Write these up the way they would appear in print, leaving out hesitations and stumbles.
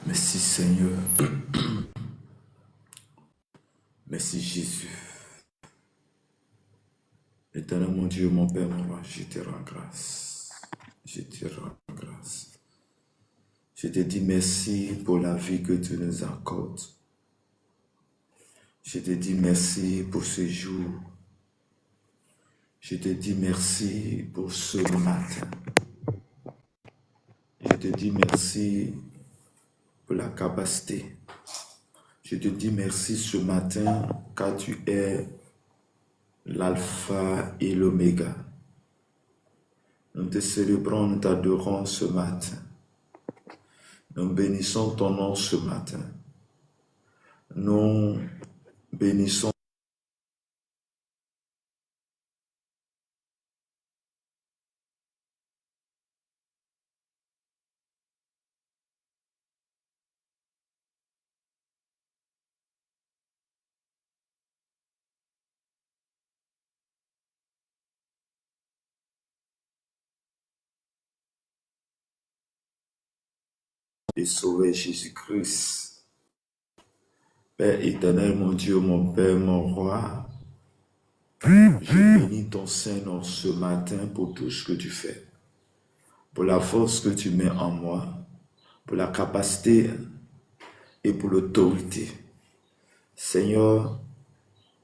Merci Seigneur. Merci Jésus. Éternel mon Dieu, mon Père, mon roi, je te rends grâce. Je te rends grâce. Je te dis merci pour la vie que tu nous accordes. Je te dis merci pour ce jour. Je te dis merci pour ce matin. Je te dis merci pour la capacité. Je te dis merci ce matin car tu es l'alpha et l'oméga. Nous te célébrons, nous t'adorons ce matin. Nous bénissons ton nom ce matin. Nous bénissons et sauver Jésus-Christ. Père éternel, mon Dieu, mon Père, mon roi, je bénis ton Saint-Nom ce matin pour tout ce que tu fais, pour la force que tu mets en moi, pour la capacité et pour l'autorité. Seigneur,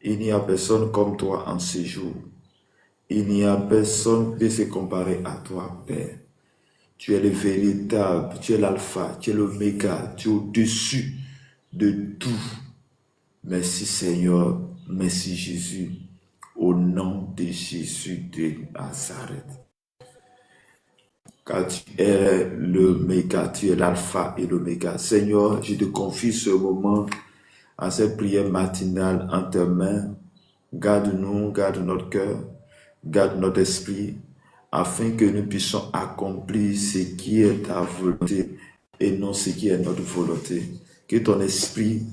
il n'y a personne comme toi en ce jour. Il n'y a personne qui peut se comparer à toi, Père. Tu es le véritable, tu es l'alpha, tu es l'oméga, tu es au-dessus de tout. Merci Seigneur, merci Jésus, au nom de Jésus de Nazareth. Car tu es l'oméga, tu es l'alpha et l'oméga. Seigneur, je te confie ce moment à cette prière matinale en tes mains. Garde-nous, garde notre cœur, garde notre esprit, afin que nous puissions accomplir ce qui est ta volonté et non ce qui est notre volonté. Que ton esprit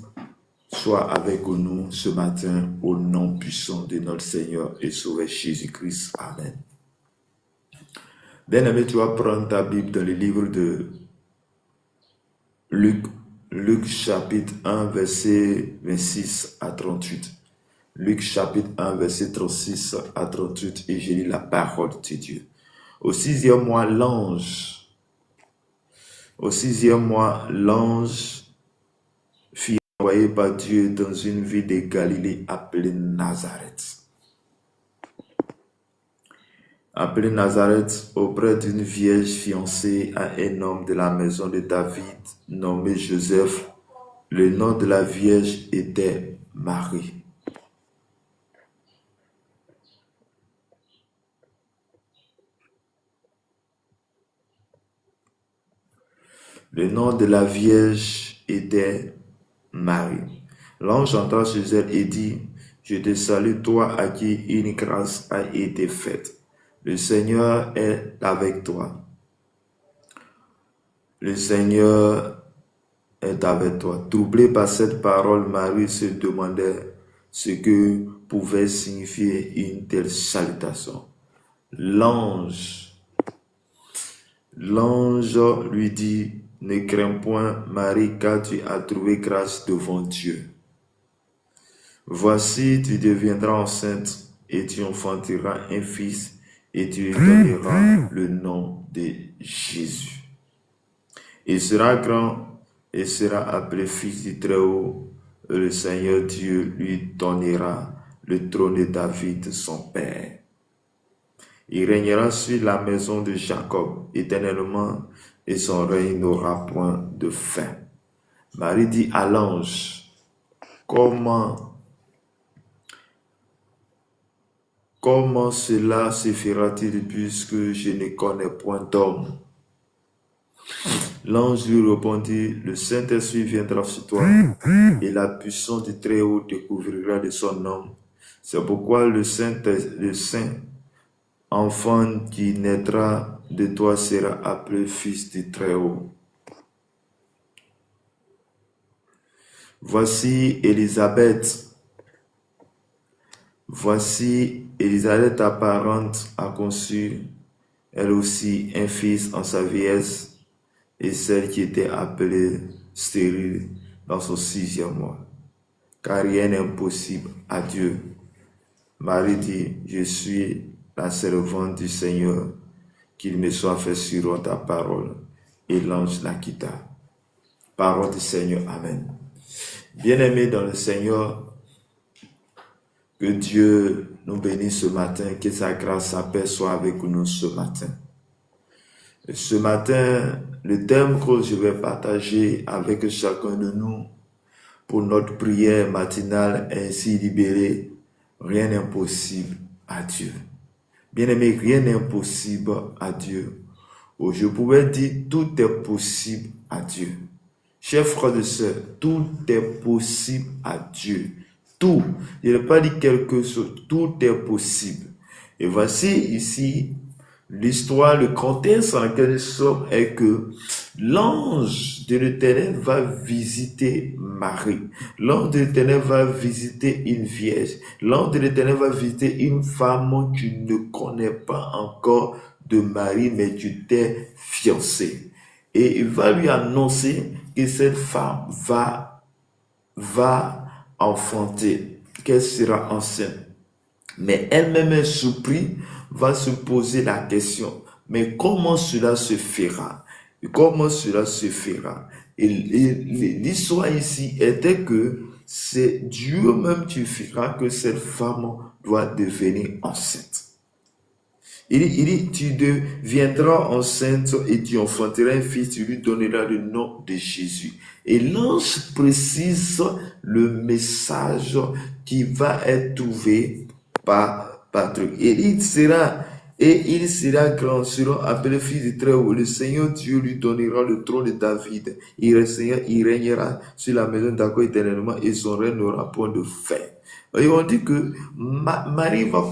soit avec nous ce matin au nom puissant de notre Seigneur et Sauveur Jésus-Christ. Amen. Bien-aimé, tu vas prendre ta Bible dans le livre de Luc chapitre 1, verset 26 à 38. Luc chapitre 1, verset 36 à 38, et je lis la parole de Dieu. Au sixième mois, l'ange fut envoyé par Dieu dans une ville de Galilée appelée Nazareth. Appelée Nazareth, auprès d'une vierge fiancée à un homme de la maison de David nommé Joseph. Le nom de la vierge était Marie. Le nom de la vierge était Marie. L'ange entra chez elle et dit, « Je te salue, toi à qui une grâce a été faite. Le Seigneur est avec toi. Le Seigneur est avec toi. » Troublée par cette parole, Marie se demandait ce que pouvait signifier une telle salutation. L'ange lui dit, « Ne crains point, Marie, car tu as trouvé grâce devant Dieu. Voici, tu deviendras enceinte et tu enfanteras un fils et tu lui donneras le nom de Jésus. Il sera grand et sera appelé fils du Très-Haut. Et le Seigneur Dieu lui donnera le trône de David, son père. Il régnera sur la maison de Jacob éternellement et son règne n'aura point de fin. » Marie dit à l'ange, « Comment cela se fera-t-il puisque je ne connais point d'homme? » L'ange lui répondit, « Le Saint-Esprit viendra sur toi et la puissance du Très-Haut te couvrira de son nom. C'est pourquoi le saint enfant qui naîtra de toi sera appelé fils du Très-Haut. Voici Élisabeth, ta parente a conçu, elle aussi, un fils en sa vieillesse, et celle qui était appelée stérile dans son 6e mois. Car rien n'est impossible à Dieu. Marie dit, je suis la servante du Seigneur, qu'il me soit fait suivre ta parole. Et l'ange la quitta. Parole du Seigneur, amen. Bien-aimés dans le Seigneur, que Dieu nous bénisse ce matin, que sa grâce, sa paix soit avec nous ce matin. Et ce matin, le thème que je vais partager avec chacun de nous pour notre prière matinale ainsi libérée, rien n'est impossible à Dieu. Bien-aimé, rien n'est impossible à Dieu. Ou je pouvais dire, tout est possible à Dieu. Chers frères et sœurs, tout est possible à Dieu. Tout. Je n'ai pas dit quelque chose. Tout est possible. Et voici ici l'histoire, le contexte dans lequel nous sommes est que l'ange de l'Éternel va visiter Marie. L'ange de l'Éternel va visiter une vierge. L'ange de l'Éternel va visiter une femme que tu ne connais pas encore de mari, mais tu t'es fiancé. Et il va lui annoncer que cette femme va enfanter, qu'elle sera enceinte. Mais elle-même est surprise, va se poser la question, mais comment cela se fera? Comment cela se fera? Et l'histoire ici était que c'est Dieu même qui fera que cette femme doit devenir enceinte. Il dit, tu deviendras enceinte et tu enfanteras un fils, tu lui donneras le nom de Jésus. Et l'ange précise le message qui va être trouvé par truc. Et il sera grand, sera appelé fils du Très-Haut. Le Seigneur Dieu lui donnera le trône de David. Il régnera sur la maison de Jacob éternellement et son règne n'aura point de fin. Et on dit que Marie va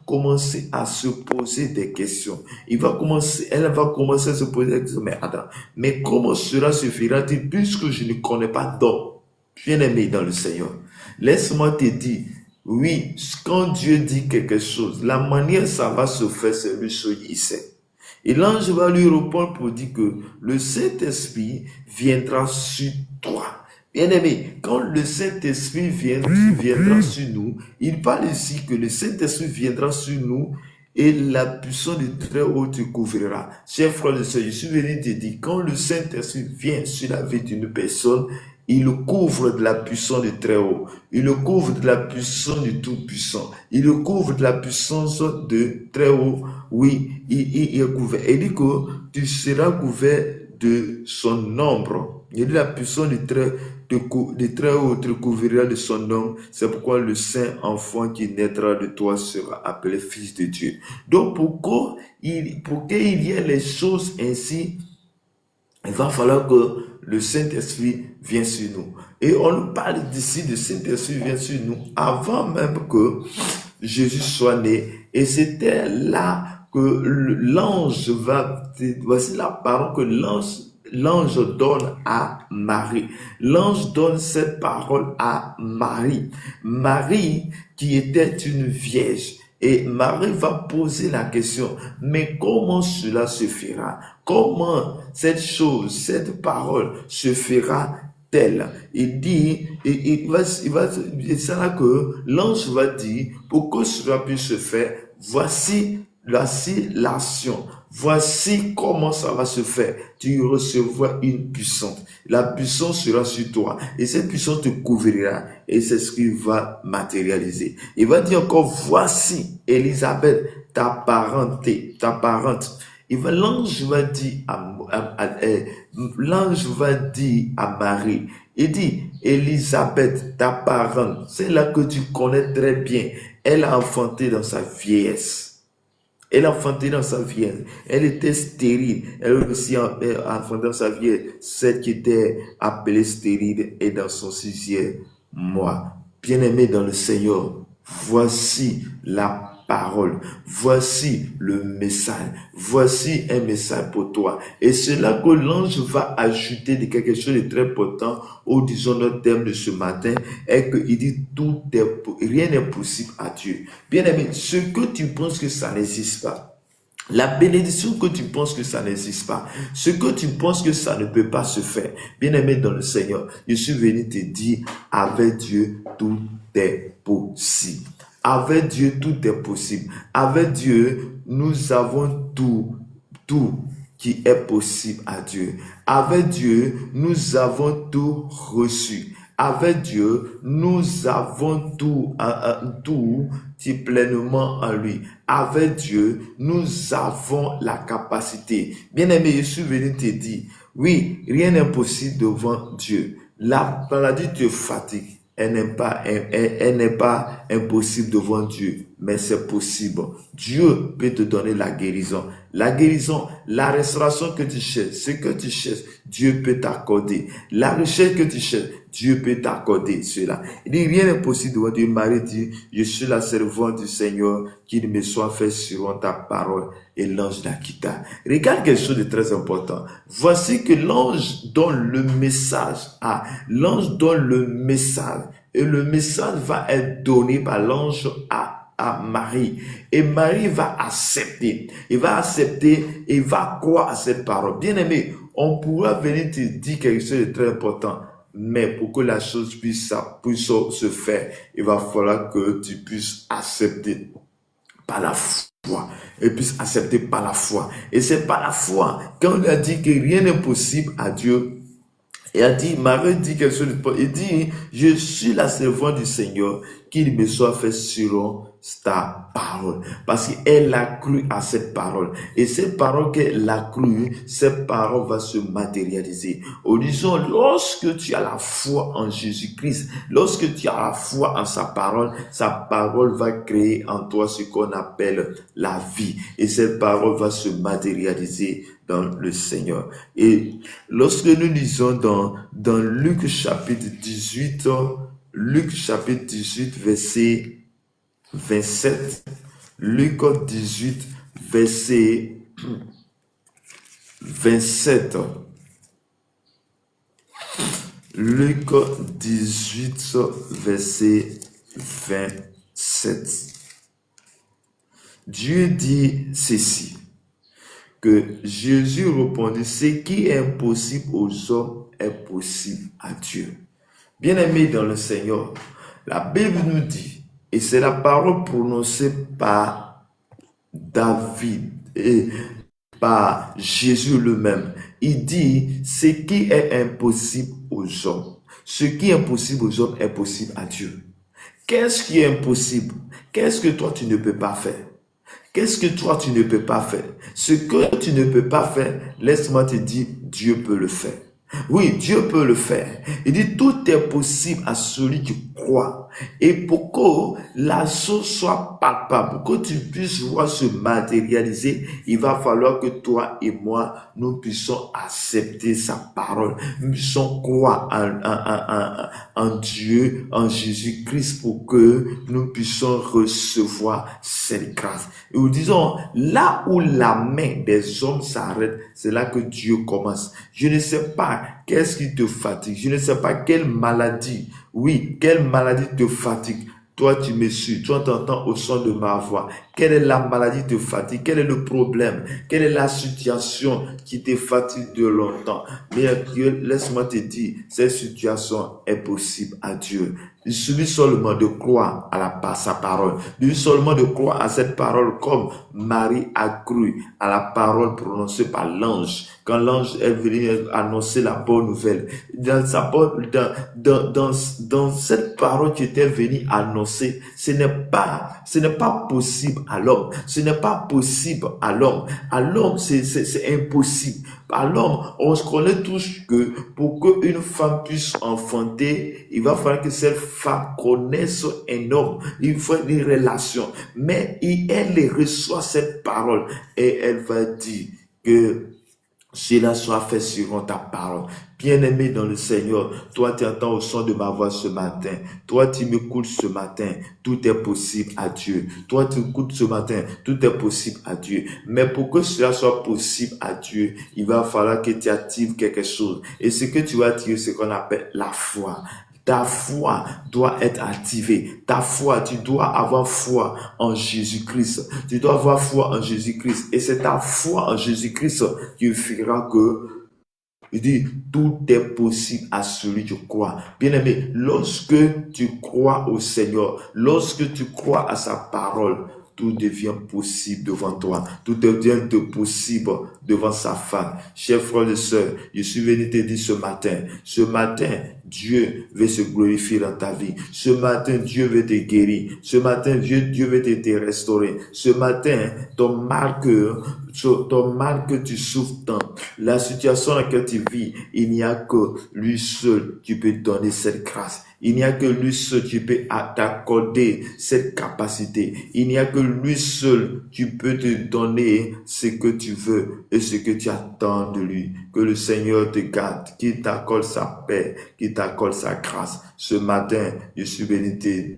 commencer à se poser des questions. Elle va commencer à se poser des questions. Mais attends, mais comment cela se fera-t-il puisque je ne connais pas d'homme? Bien-aimé dans le Seigneur, laisse-moi te dire, oui, quand Dieu dit quelque chose, la manière ça va se faire, c'est lui seul, il sait. Et l'ange va lui répondre pour dire que le Saint-Esprit viendra sur toi. Bien-aimé, quand le Saint-Esprit viendra sur nous, il parle ici que le Saint-Esprit viendra sur nous et la puissance du Très-Haut te couvrira. Chers frères et sœurs, je suis venu te dire, quand le Saint-Esprit vient sur la vie d'une personne, il le couvre de la puissance du Très-Haut. Il le couvre de la puissance du Tout-Puissant. Il le couvre de la puissance du Très-Haut. Oui, il est couvert. Il dit que tu seras couvert de son ombre. Il dit la puissance du Très-Haut te couvrira de son ombre. C'est pourquoi le Saint enfant qui naîtra de toi sera appelé Fils de Dieu. Donc pour qu'il y ait les choses ainsi, il va falloir que le Saint-Esprit vienne sur nous. Et on nous parle d'ici, le Saint-Esprit vient sur nous avant même que Jésus soit né. Et c'était là que l'ange voici la parole que l'ange donne à Marie. L'ange donne cette parole à Marie. Marie qui était une vierge. Et Marie va poser la question, mais comment cela se fera? Comment cette chose, cette parole se fera-t-elle? Il dit, c'est là que l'ange va dire, pour que cela puisse se faire, voici l'action. Voici comment ça va se faire. Tu recevras une puissance. La puissance sera sur toi. Et cette puissance te couvrira. Et c'est ce qui va matérialiser. Il va dire encore, voici Élisabeth, ta parente. L'ange va dire à Marie, il dit, Élisabeth, ta parente, c'est là que tu connais très bien. Elle a enfanté dans sa vieillesse. Elle a enfanté dans sa vieillesse. Elle était stérile. Elle aussi a enfanté dans sa vieillesse. Celle qui était appelée stérile est dans son 6e mois. Bien-aimé dans le Seigneur, voici la parole. Voici le message. Voici un message pour toi. Et c'est là que l'ange va ajouter de quelque chose de très important au disons notre thème de ce matin est qu'il dit rien n'est possible à Dieu. Bien aimé, ce que tu penses que ça n'existe pas, La bénédiction que tu penses que ça n'existe pas, ce que tu penses que ça ne peut pas se faire, bien-aimé dans le Seigneur, je suis venu te dire, avec Dieu, tout est possible. Avec Dieu, tout est possible. Avec Dieu, nous avons tout qui est possible à Dieu. Avec Dieu, nous avons tout reçu. Avec Dieu, nous avons tout pleinement en lui. Avec Dieu, nous avons la capacité. Bien-aimé, je suis venu te dire, oui, rien n'est possible devant Dieu. La maladie te fatigue. Elle n'est pas impossible devant Dieu, mais c'est possible. Dieu peut te donner la guérison. La guérison, la restauration que tu cherches, ce que tu cherches, Dieu peut t'accorder. La richesse que tu cherches, Dieu peut t'accorder cela. Il dit, rien n'est possible devant Dieu. Marie dit, je suis la servante du Seigneur, qu'il me soit fait selon ta parole. Et l'ange la quitta. Regarde quelque chose de très important. Voici que l'ange donne le message à, l'ange donne le message. Et le message va être donné par l'ange à Marie. Et Marie va accepter. Il va accepter et va croire à cette parole. Bien aimé, on pourra venir te dire quelque chose de très important. Mais pour que la chose puisse se faire, il va falloir que tu puisses accepter par la foi. Et puisse accepter par la foi. Et c'est par la foi. Quand on a dit que rien n'est possible à Dieu, et a dit, Marie dit quelque chose, il dit, je suis la servante du Seigneur, qu'il me soit fait selon ta parole. Parce qu'elle a cru à cette parole. Et cette parole qu'elle a cru, cette parole va se matérialiser. Au disant, lorsque tu as la foi en Jésus-Christ, lorsque tu as la foi en sa parole va créer en toi ce qu'on appelle la vie. Et cette parole va se matérialiser dans le Seigneur. Et lorsque nous lisons dans Luc chapitre 18, verset 27, Luc 18, verset 27, Luc 18, verset 27, Dieu dit ceci, que Jésus répondit, ce qui est impossible aux hommes est possible à Dieu. Bien-aimés dans le Seigneur, la Bible nous dit, et c'est la parole prononcée par David et par Jésus lui-même, il dit, ce qui est impossible aux hommes, ce qui est impossible aux hommes est possible à Dieu. Qu'est-ce qui est impossible? Qu'est-ce que toi tu ne peux pas faire? Qu'est-ce que toi tu ne peux pas faire? Ce que tu ne peux pas faire, laisse-moi te dire, Dieu peut le faire. Oui, Dieu peut le faire. Il dit, tout est possible à celui qui croit. Et pour que la chose soit palpable, pour que tu puisses voir se matérialiser, il va falloir que toi et moi, nous puissions accepter sa parole. Nous puissions croire en Dieu, en Jésus-Christ, pour que nous puissions recevoir cette grâce. Et nous disons, là où la main des hommes s'arrête, c'est là que Dieu commence. Je ne sais pas qu'est-ce qui te fatigue. Je ne sais pas quelle maladie. Oui, quelle maladie te fatigue. Toi, tu me suis. Toi, t'entends au son de ma voix. Quelle est la maladie qui te fatigue? Quel est le problème? Quelle est la situation qui te fatigue de longtemps? Mais laisse-moi te dire, cette situation est possible à Dieu. Il suffit seulement de croire à sa parole. Il suffit seulement de croire à cette parole comme Marie a cru à la parole prononcée par l'ange. Quand l'ange est venu annoncer la bonne nouvelle. Dans cette parole qui était venue annoncer, ce n'est pas possible à l'homme. Ce n'est pas possible à l'homme. À l'homme, c'est impossible. À l'homme, on se connaît tous que pour qu'une femme puisse enfanter, il va falloir que cette femme connaisse un homme. Il faut une relation. Mais elle reçoit cette parole et elle va dire que cela soit fait selon ta parole. Bien-aimé dans le Seigneur, toi tu entends au son de ma voix ce matin. Toi tu m'écoutes ce matin. Tout est possible à Dieu. Toi tu écoutes ce matin. Tout est possible à Dieu. Mais pour que cela soit possible à Dieu, il va falloir que tu actives quelque chose. Et ce que tu vas activer, c'est ce qu'on appelle la foi. Ta foi doit être activée. Ta foi, tu dois avoir foi en Jésus-Christ. Tu dois avoir foi en Jésus-Christ. Et c'est ta foi en Jésus-Christ qui fera que il dit, tout est possible à celui qui croit. Bien-aimé, lorsque tu crois au Seigneur, lorsque tu crois à sa parole, tout devient possible devant toi. Tout devient possible devant sa femme. Chers frères et sœurs, je suis venu te dire ce matin, Dieu veut se glorifier dans ta vie. Ce matin, Dieu veut te guérir. Ce matin, Dieu veut te restaurer. Ce matin, ton mal que tu souffres tant, la situation dans laquelle tu vis, il n'y a que lui seul qui peut donner cette grâce. Il n'y a que lui seul qui peut t'accorder cette capacité. Il n'y a que lui seul qui peut te donner ce que tu veux et ce que tu attends de lui. Que le Seigneur te garde, qu'il t'accorde sa paix, qu'il t'accorde sa grâce. Ce matin, je suis venu te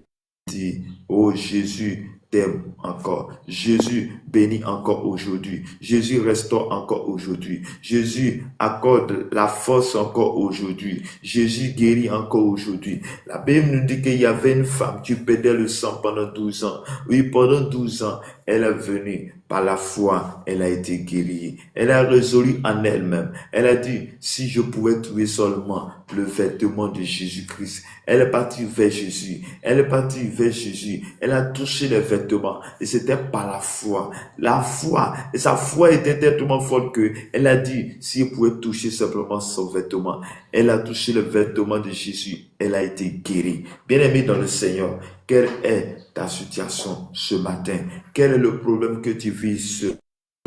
dire, oh Jésus, t'aime encore. Jésus bénit encore aujourd'hui. Jésus restaure encore aujourd'hui. Jésus accorde la force encore aujourd'hui. Jésus guérit encore aujourd'hui. La Bible nous dit qu'il y avait une femme qui perdait le sang pendant 12 ans. Oui, pendant 12 ans, elle est venue. Par la foi, elle a été guérie. Elle a résolu en elle-même. Elle a dit, si je pouvais trouver seulement le vêtement de Jésus-Christ. Elle est partie vers Jésus. Elle est partie vers Jésus. Elle a touché les vêtements. Et c'était par la foi. La foi. Et sa foi était tellement forte que elle a dit, si elle pouvait toucher simplement son vêtement. Elle a touché le vêtement de Jésus. Elle a été guérie. Bien-aimée dans le Seigneur, quelle est ta situation ce matin? Quel est le problème que tu vis ce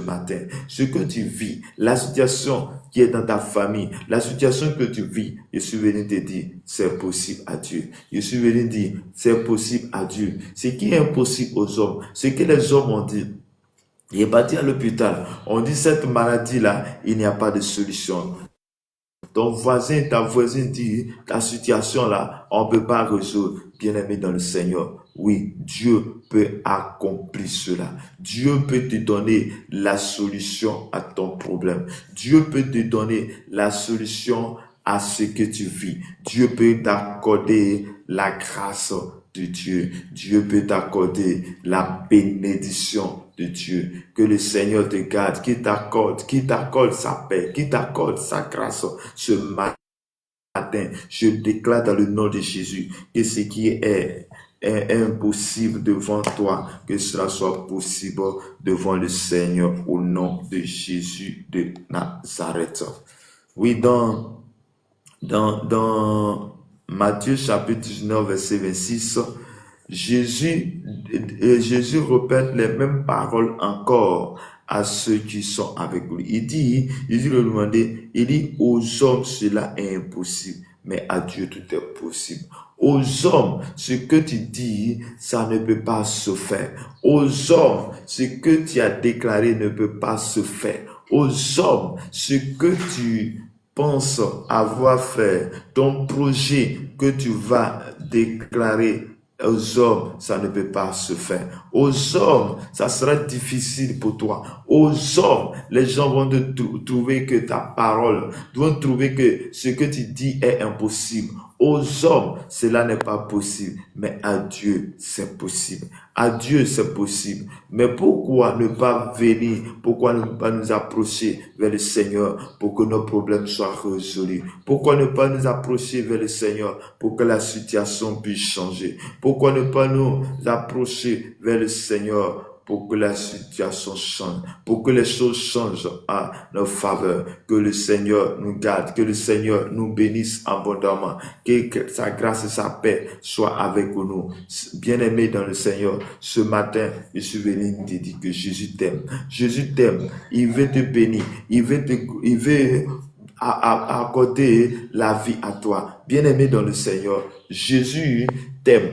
matin? Ce que tu vis, la situation qui est dans ta famille, la situation que tu vis, je suis venu te dire, c'est possible à Dieu. Je suis venu dire, c'est possible à Dieu. Ce qui est impossible aux hommes, ce que les hommes ont dit, il est parti à l'hôpital, on dit cette maladie-là, il n'y a pas de solution. Ton voisin, ta voisine dit, ta situation là, on ne peut pas résoudre. Bien-aimé dans le Seigneur, oui, Dieu peut accomplir cela. Dieu peut te donner la solution à ton problème. Dieu peut te donner la solution à ce que tu vis. Dieu peut t'accorder la grâce de Dieu. Dieu peut t'accorder la bénédiction de Dieu. Que le Seigneur te garde, qu'il t'accorde sa paix, qu'il t'accorde sa grâce ce matin. Je déclare dans le nom de Jésus que ce qui est impossible devant toi, que cela soit possible devant le Seigneur au nom de Jésus de Nazareth. Oui, dans Matthieu chapitre 19, verset 26, Jésus répète les mêmes paroles encore à ceux qui sont avec lui. Il dit aux hommes cela est impossible, mais à Dieu tout est possible. Aux hommes, ce que tu dis, ça ne peut pas se faire. Aux hommes, ce que tu as déclaré ne peut pas se faire. Aux hommes, ce que tu penses avoir fait, ton projet que tu vas déclarer aux hommes, ça ne peut pas se faire. Aux hommes, ça sera difficile pour toi. Aux hommes, les gens vont trouver que ta parole, vont trouver que ce que tu dis est impossible. Aux hommes, cela n'est pas possible, mais à Dieu, c'est possible. À Dieu, c'est possible. Mais pourquoi ne pas venir, pourquoi ne pas nous approcher vers le Seigneur pour que nos problèmes soient résolus? Pourquoi ne pas nous approcher vers le Seigneur pour que la situation puisse changer? Pourquoi ne pas nous approcher vers le Seigneur pour que la situation change, pour que les choses changent à notre faveur, que le Seigneur nous garde, que le Seigneur nous bénisse abondamment, que sa grâce et sa paix soient avec nous. Bien-aimés dans le Seigneur, ce matin, je suis venu te dire que Jésus t'aime. Jésus t'aime, il veut te bénir, il veut accorder la vie à toi. Bien-aimé dans le Seigneur, Jésus t'aime,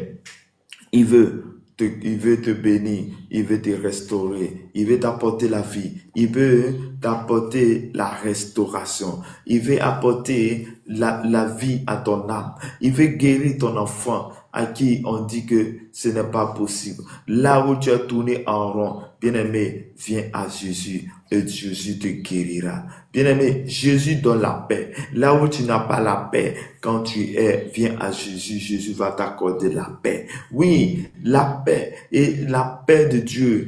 il veut te bénir, il veut te restaurer, il veut t'apporter la vie, il veut t'apporter la restauration, il veut apporter la vie à ton âme, il veut guérir ton enfant à qui on dit que ce n'est pas possible. Là où tu as tourné en rond, bien-aimé, viens à Jésus et Jésus te guérira. Bien-aimé, Jésus donne la paix. Là où tu n'as pas la paix, quand tu viens à Jésus, Jésus va t'accorder la paix. Oui, la paix. Et la paix de Dieu,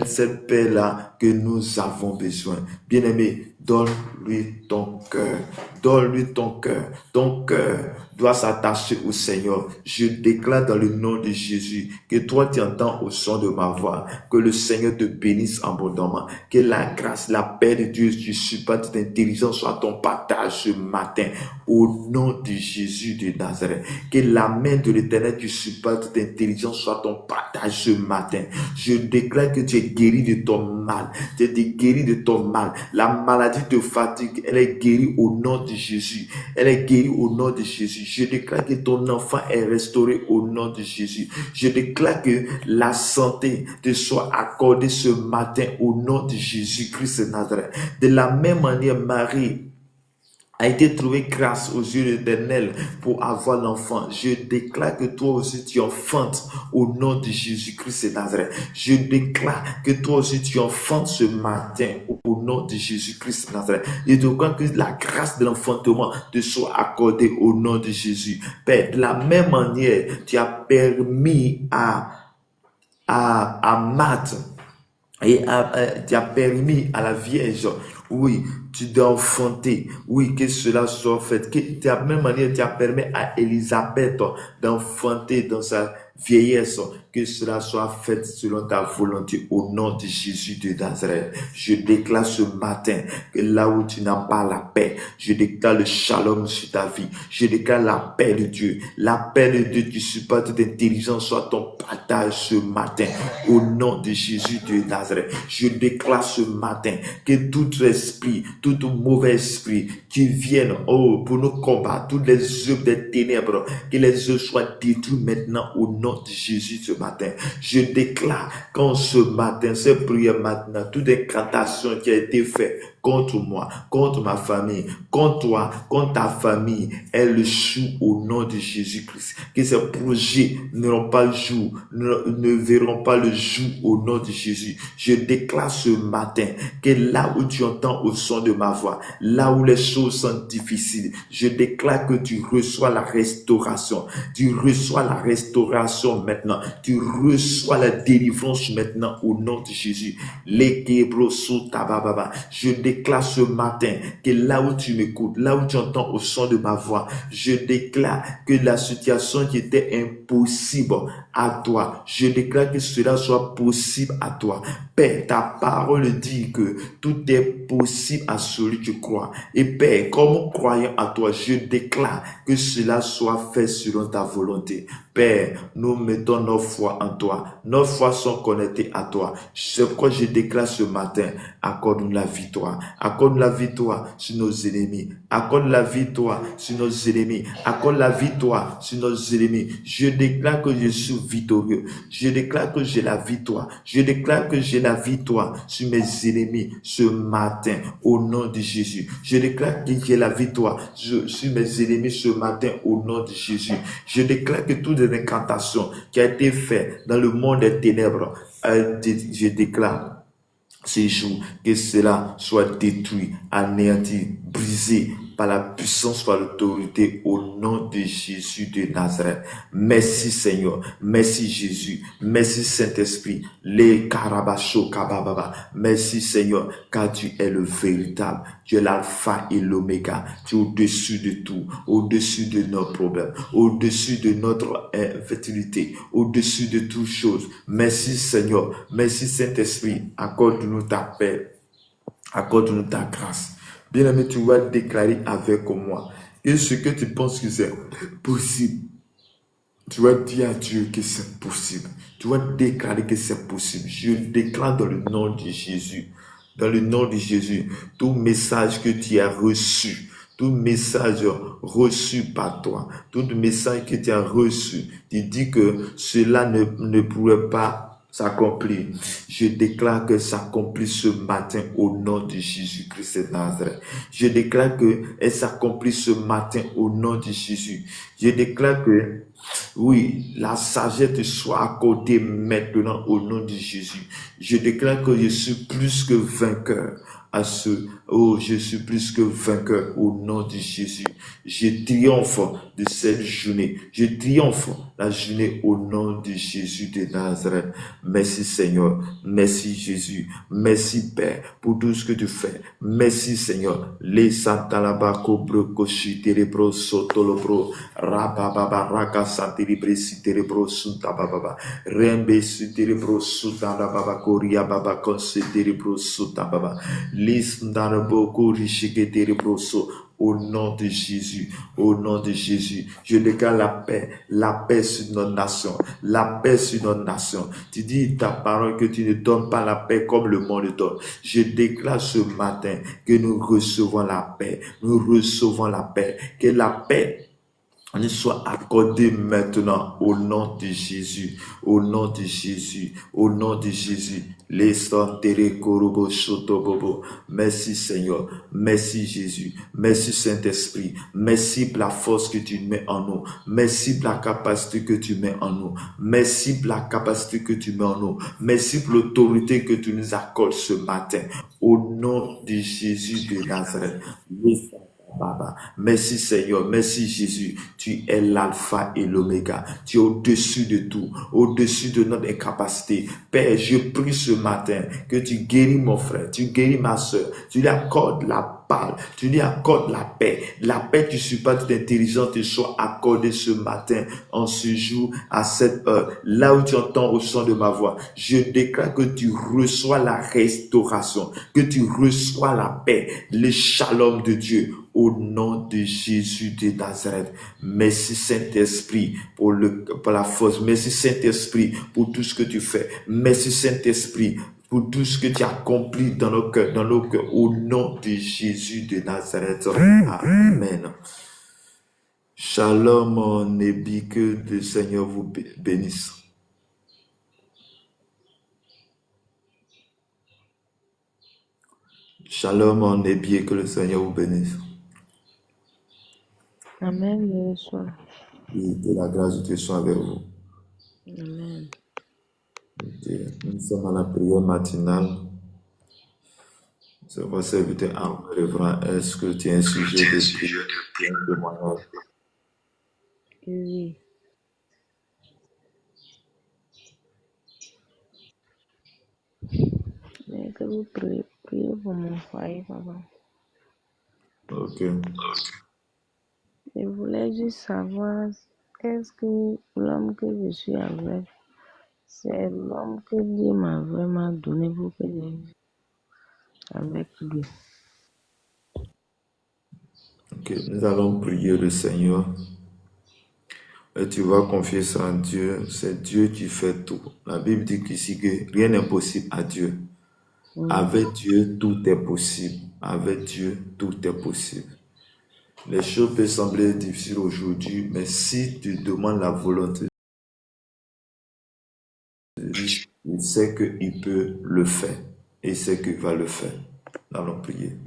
cette paix-là que nous avons besoin. Bien-aimé, donne-lui ton cœur. Donne-lui ton cœur. Ton cœur doit s'attacher au Seigneur. Je déclare dans le nom de Jésus que toi tu entends au son de ma voix, que le Seigneur te bénisse abondamment, que la grâce, la paix de Dieu, tu supportes d'intelligence soit ton partage ce matin au nom de Jésus de Nazareth. Que la main de l'Éternel tu supportes d'intelligence soit ton partage ce matin. Je déclare que tu es guéri de ton mal. Tu es guéri de ton mal. La maladie te fatigue. Elle est guérie au nom de Jésus. Elle est guérie au nom de Jésus. Je déclare que ton enfant est restauré au nom de Jésus. Je déclare que la santé te soit accordée ce matin au nom de Jésus-Christ de Nazareth. De la même manière, Marie a été trouvé grâce aux yeux de l'Éternel pour avoir l'enfant. Je déclare que toi aussi tu enfantes au nom de Jésus-Christ de Nazareth. Je déclare que toi aussi tu enfantes ce matin au nom de Jésus-Christ de Nazareth. Je déclare que la grâce de l'enfantement te soit accordée au nom de Jésus. Père, de la même manière, tu as permis à Marthe et tu as permis à la Vierge, oui, tu dois enfanter, oui, que cela soit fait. Que de la même manière, tu as permis à Élisabeth d'enfanter dans sa vieillesse, que cela soit fait selon ta volonté au nom de Jésus de Nazareth. Je déclare ce matin que là où tu n'as pas la paix, je déclare le shalom sur ta vie. Je déclare la paix de Dieu. La paix de Dieu qui supporte d'intelligence soit ton partage ce matin au nom de Jésus de Nazareth. Je déclare ce matin que tout esprit, tout mauvais esprit qui viennent pour nous combattre, toutes les œuvres des ténèbres, que les œuvres soient détruites maintenant au nom de Jésus ce matin. Je déclare qu'en ce matin, cette prière maintenant, toute incantation qui a été faite contre moi, contre ma famille, contre toi, contre ta famille, elle échoue au nom de Jésus-Christ. Que ces projets n'auront pas le jour, ne verront pas le jour au nom de Jésus. Je déclare ce matin que là où tu entends au son de ma voix, là où les choses sont difficiles, je déclare que tu reçois la restauration. Tu reçois la restauration maintenant. Tu reçois la délivrance maintenant au nom de Jésus. Je déclare ce matin que là où tu m'écoutes, là où tu entends au son de ma voix, je déclare que la situation qui était impossible à toi, je déclare que cela soit possible à toi. Père, ta parole dit que tout est possible à celui qui croit. Et Père, comme croyant à toi, je déclare que cela soit fait selon ta volonté. Père, nous mettons nos foi en toi. Nos foi sont connectées à toi. C'est pourquoi je déclare ce matin, accorde-nous la victoire. Accorde la victoire sur nos ennemis. Accorde la victoire sur nos ennemis. Accorde la victoire sur nos ennemis. Je déclare que je suis victorieux. Je déclare que j'ai la victoire. Je déclare que j'ai la victoire sur mes ennemis ce matin au nom de Jésus. Je déclare que j'ai la victoire sur mes ennemis ce matin au nom de Jésus. Je déclare que toutes les incantations qui ont été faites dans le monde des ténèbres, je déclare ces jours que cela soit détruit, anéanti, brisé par la puissance, par l'autorité au nom de Jésus de Nazareth. Merci Seigneur, merci Jésus, merci Saint-Esprit, les Karabacho Kabababa. Merci Seigneur, car tu es le véritable, tu es l'alpha et l'oméga, tu es au-dessus de tout, au-dessus de nos problèmes, au-dessus de notre infertilité, au-dessus de toutes choses. Merci Seigneur, merci Saint-Esprit, accorde-nous ta paix, accorde-nous ta grâce. Bien-aimé, tu vas déclarer avec moi que ce que tu penses que c'est possible, tu vas dire à Dieu que c'est possible. Tu vas déclarer que c'est possible. Je déclare dans le nom de Jésus, dans le nom de Jésus, tout message que tu as reçu, tout message reçu par toi, tout message que tu as reçu, tu dis que cela ne pourrait pas s'accomplir. Je déclare que s'accomplit ce matin au nom de Jésus-Christ de Nazareth. Je déclare que elle s'accomplit ce matin au nom de Jésus. Je déclare que Oui, la sagesse te soit accordée maintenant au nom de Jésus. Je déclare que je suis plus que vainqueur oh, je suis plus que vainqueur au nom de Jésus. Je triomphe de cette journée. Je triomphe la journée au nom de Jésus de Nazareth. Merci Seigneur. Merci Jésus. Merci Père pour tout ce que tu fais. Merci Seigneur. Les santalabako broko shiterebro sotolobro rabababa raka santelibre siterebro suntababa rembe siterebro sutababa koria baba considerebro sutababa lis ndaraboko rishiketerebro so. Au nom de Jésus, au nom de Jésus, je déclare la paix sur notre nation, la paix sur notre nation. Tu dis ta parole que tu ne donnes pas la paix comme le monde donne. Je déclare ce matin que nous recevons la paix, nous recevons la paix, que la paix nous soit accordée maintenant au nom de Jésus, au nom de Jésus, au nom de Jésus. Merci Seigneur, merci Jésus, merci Saint-Esprit, merci pour la force que tu mets en nous, merci pour la capacité que tu mets en nous, merci pour la capacité que tu mets en nous, merci pour l'autorité que tu nous accordes ce matin, au nom de Jésus de Nazareth. Merci Seigneur, merci Jésus, tu es l'alpha et l'oméga, tu es au-dessus de tout, au-dessus de notre incapacité. Père, je prie ce matin que tu guéris mon frère, tu guéris ma soeur, tu lui accordes la parle, tu lui accordes la paix qui surpasse toute intelligence te soit accordée ce matin, en ce jour, à cette heure, là où tu entends au son de ma voix. Je déclare que tu reçois la restauration, que tu reçois la paix, le shalom de Dieu, au nom de Jésus de Nazareth. Merci Saint-Esprit pour la force, merci Saint-Esprit pour tout ce que tu fais, merci Saint-Esprit pour tout ce que tu as accompli dans nos cœurs, au nom de Jésus de Nazareth. Amen. Shalom, mon ébi, que le Seigneur vous bénisse. Shalom, mon ébi, que le Seigneur vous bénisse. Amen, Yeshua. Et que la grâce de Dieu soit avec vous. Amen. Nous sommes à la prière matinale. C'est votre serviteur Arnaud Révérend. Est-ce que tu as un sujet de prière, un témoignage? Oui. Mais que vous priez pour mon foyer, papa. Ok. Je voulais juste savoir, est-ce que l'homme que je suis avec, c'est l'homme que Dieu m'a vraiment donné pour que je vive avec lui? Ok, nous allons prier le Seigneur. Et tu vas confier ça en Dieu. C'est Dieu qui fait tout. La Bible dit ici que rien n'est possible à Dieu. Avec Dieu, tout est possible. Avec Dieu, tout est possible. Les choses peuvent sembler difficiles aujourd'hui, mais si tu demandes la volonté de Dieu, il sait qu'il peut le faire. Et il sait qu'il va le faire. Nous allons prier.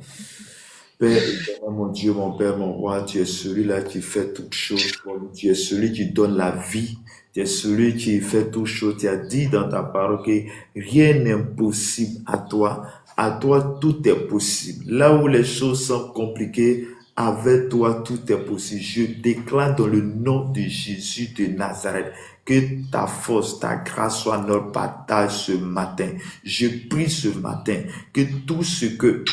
Père éternel, mon Dieu, mon Père, mon roi, tu es celui-là qui fait toutes choses. Tu es celui qui donne la vie. Tu es celui qui fait toutes choses. Tu as dit dans ta parole que rien n'est impossible à toi. À toi, tout est possible. Là où les choses sont compliquées, avec toi, tout est possible. Je déclare dans le nom de Jésus de Nazareth que ta force, ta grâce soit notre partage ce matin. Je prie ce matin que tout ce que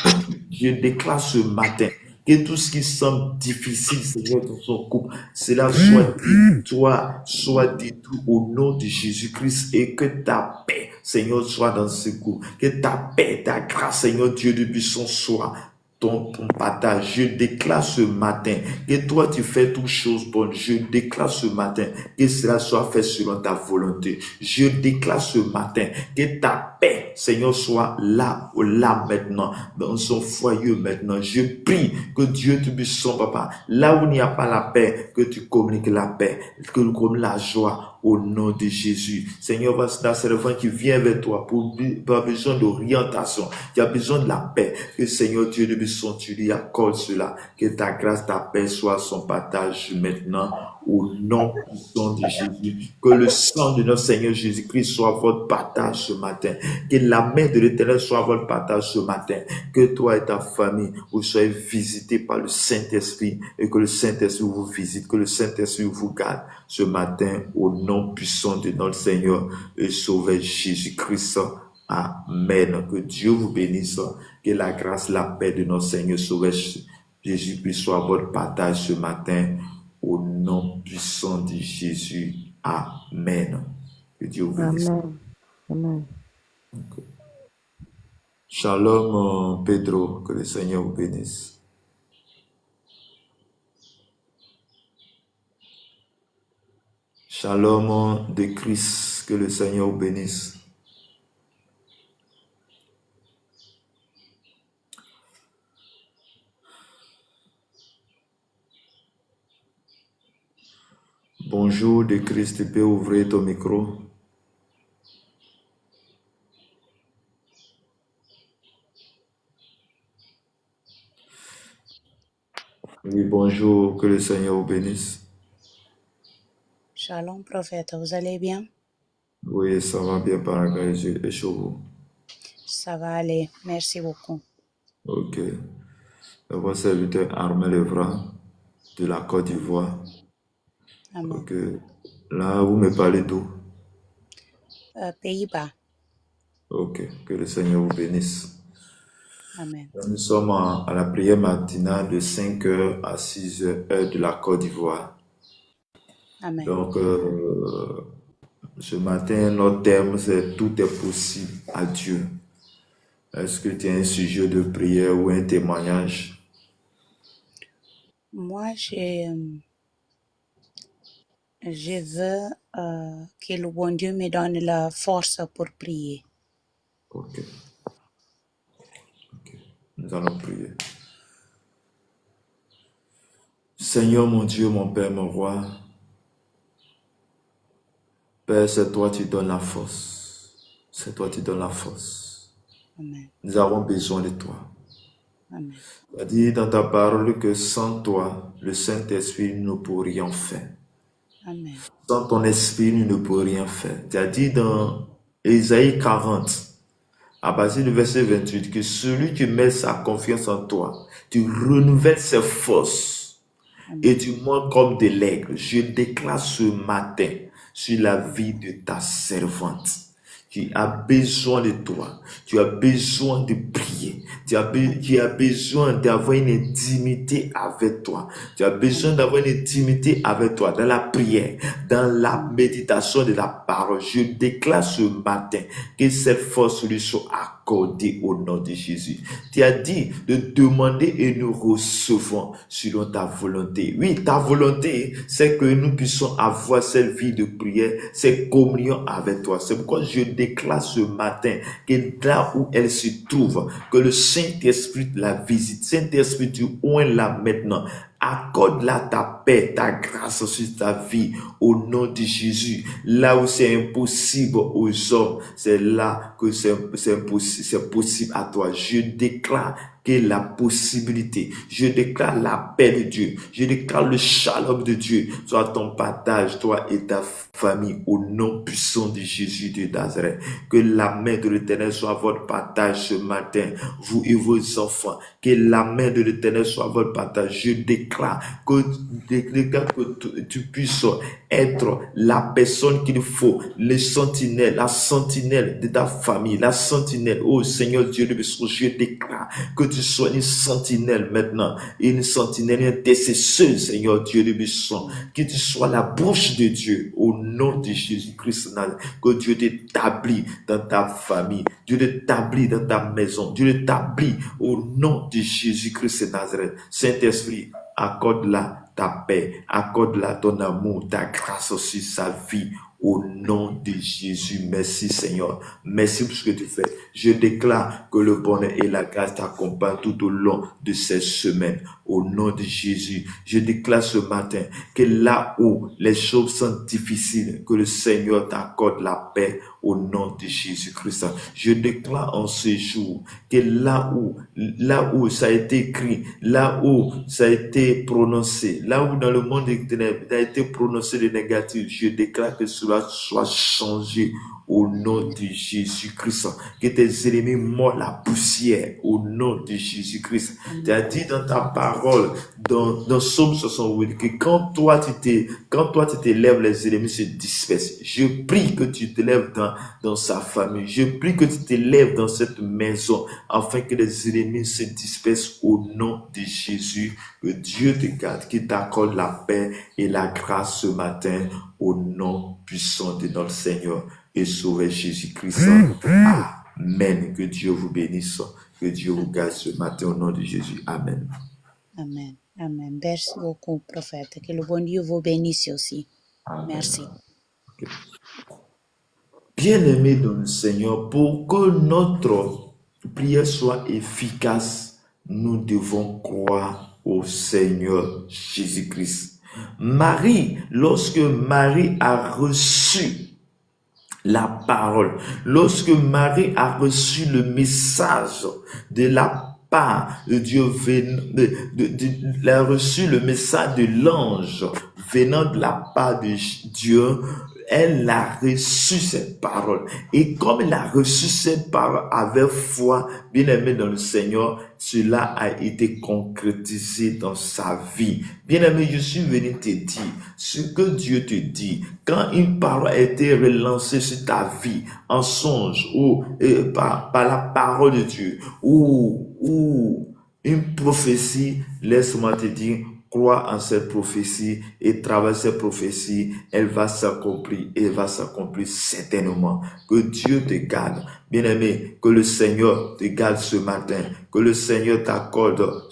je déclare ce matin, que tout ce qui semble difficile, Seigneur, dans son couple, cela soit dit, toi, soit dit tout au nom de Jésus-Christ et que ta paix, Seigneur, soit dans ce couple. Que ta paix, ta grâce, Seigneur Dieu de puissance soit ton partage. Je déclare ce matin que toi tu fais toutes choses bonnes. Je déclare ce matin que cela soit fait selon ta volonté. Je déclare ce matin que ta paix, Seigneur, soit là maintenant, dans son foyer maintenant. Je prie que Dieu te puissant, papa, là où il n'y a pas la paix, que tu communiques la paix, que tu communiques la joie, au nom de Jésus. Seigneur, voici ta servante qui vient vers toi pour besoin d'orientation. Tu as besoin de la paix. Que Seigneur Dieu de puissance, tu lui accordes cela. Que ta grâce, ta paix soit son partage maintenant. au nom puissant de Jésus. Que le sang de notre Seigneur Jésus-Christ soit votre partage ce matin. Que la main de l'Éternel soit votre partage ce matin. Que toi et ta famille, vous soyez visités par le Saint-Esprit et que le Saint-Esprit vous visite, que le Saint-Esprit vous garde ce matin au nom puissant de notre Seigneur et Sauveur Jésus-Christ. Amen. Que Dieu vous bénisse. Que la grâce, la paix de notre Seigneur Sauveur Jésus-Christ soit votre partage ce matin. Au nom puissant de Jésus. Amen. Que Dieu vous bénisse. Amen. Amen. Shalom, Pedro. Que le Seigneur vous bénisse. Shalom de Christ. Que le Seigneur vous bénisse. Bonjour de Christ, tu peux ouvrir ton micro. Oui, bonjour, que le Seigneur vous bénisse. Shalom, prophète, vous allez bien? Oui, ça va bien par la grâce de Dieu et chez vous. Ça va aller, merci beaucoup. Ok. Votre serviteur Armel Evra de la Côte d'Ivoire. Amen. Ok. Là, vous me parlez d'où? Pays-Bas. Ok. Que le Seigneur vous bénisse. Amen. Nous sommes à la prière matinale de 5h à 6h, heure de la Côte d'Ivoire. Amen. Donc, ce matin, notre thème, c'est « Tout est possible à Dieu ». Est-ce que tu as un sujet de prière ou un témoignage? Moi, je veux que le bon Dieu me donne la force pour prier. Ok. Nous allons prier. Seigneur, mon Dieu, mon Père, mon Roi, Père, c'est toi qui donnes la force. C'est toi qui donnes la force. Amen. Nous avons besoin de toi. Amen. Tu as dit dans ta parole que sans toi, le Saint-Esprit ne peut rien faire. Amen. Sans ton esprit, nous ne pouvons rien faire. Tu as dit dans Ésaïe 40, à partir du verset 28, que celui qui met sa confiance en toi, tu renouvelles ses forces et tu montes comme de l'aigle. Je déclare ce matin sur la vie de ta servante. Tu as besoin de toi. Tu as besoin de prier. Tu as besoin d'avoir une intimité avec toi. Tu as besoin d'avoir une intimité avec toi dans la prière, dans la méditation de la parole. Je déclare ce matin que cette force lui soit accordée au nom de Jésus. Tu as dit de demander et nous recevons selon ta volonté. Oui, ta volonté, c'est que nous puissions avoir cette vie de prière, cette communion avec toi. C'est pourquoi je déclare ce matin que là où elle se trouve, que le Saint-Esprit la visite. Saint-Esprit, tu oins-la maintenant. Accorde-la ta paix, ta grâce sur ta vie au nom de Jésus. Là où c'est impossible aux hommes, c'est là que c'est possible à toi. Je déclare que la possibilité, je déclare la paix de Dieu, je déclare le shalom de Dieu soit ton partage, toi et ta famille, au nom puissant de Jésus de Nazareth. Que la main de l'Éternel soit votre partage ce matin, vous et vos enfants. Que la main de l'Éternel soit votre partage. Je déclare que tu puisses être la personne qu'il faut, le sentinelle, la sentinelle de ta famille, la sentinelle. Oh Seigneur Dieu de Bénédiction, je déclare que tu sois une sentinelle maintenant, une sentinelle, une intercesseuse, Seigneur Dieu de Bénédiction. Que tu sois la bouche de Dieu au nom de Jésus-Christ. Que Dieu t'établit dans ta famille, Dieu t'établit dans ta maison, Dieu t'établit au nom de Jésus-Christ de Nazareth. Saint-Esprit, accorde-la ta paix, accorde-la ton amour, ta grâce sur sa vie. Au nom de Jésus, merci Seigneur. Merci pour ce que tu fais. Je déclare que le bonheur et la grâce t'accompagnent tout au long de cette semaine. Au nom de Jésus, je déclare ce matin que là où les choses sont difficiles, que le Seigneur t'accorde la paix. au nom de Jésus-Christ. Je déclare en ce jour que là où ça a été écrit, là où ça a été prononcé, là où dans le monde des ténèbres, ça a été prononcé le négatif, je déclare que cela soit changé au nom de Jésus-Christ. Que tes ennemis mordent la poussière au nom de Jésus-Christ. Tu as dit dans ta parole, dans Psaume 68, que quand toi tu t'élèves, les ennemis se dispersent. Je prie que tu t'élèves dans sa famille. Je prie que tu t'élèves dans cette maison, afin que les ennemis se dispersent au nom de Jésus. Que Dieu te garde, qu'il t'accorde la paix et la grâce ce matin, au nom puissant de notre Seigneur et Sauveur Jésus-Christ. Amen. Que Dieu vous bénisse. Que Dieu vous garde ce matin au nom de Jésus. Amen. Amen. Amen. Merci beaucoup, prophète. Que le bon Dieu vous bénisse aussi. Amen. Merci. Okay. Bien-aimés dans le Seigneur, pour que notre prière soit efficace, nous devons croire au Seigneur Jésus-Christ. Marie, lorsque Marie a reçu la parole, lorsque Marie a reçu le message de la part de Dieu, elle a reçu le message de l'ange venant de la part de Dieu, elle a reçu cette parole. Et comme elle a reçu cette parole avec foi, bien aimé dans le Seigneur, cela a été concrétisé dans sa vie. Bien aimé, je suis venu te dire ce que Dieu te dit. Quand une parole a été relancée sur ta vie, en songe ou par la parole de Dieu, ou une prophétie, laisse-moi te dire, crois en cette prophétie et travaille cette prophétie, elle va s'accomplir certainement. Que Dieu te garde. Bien-aimé, que le Seigneur te garde ce matin, que le Seigneur t'accorde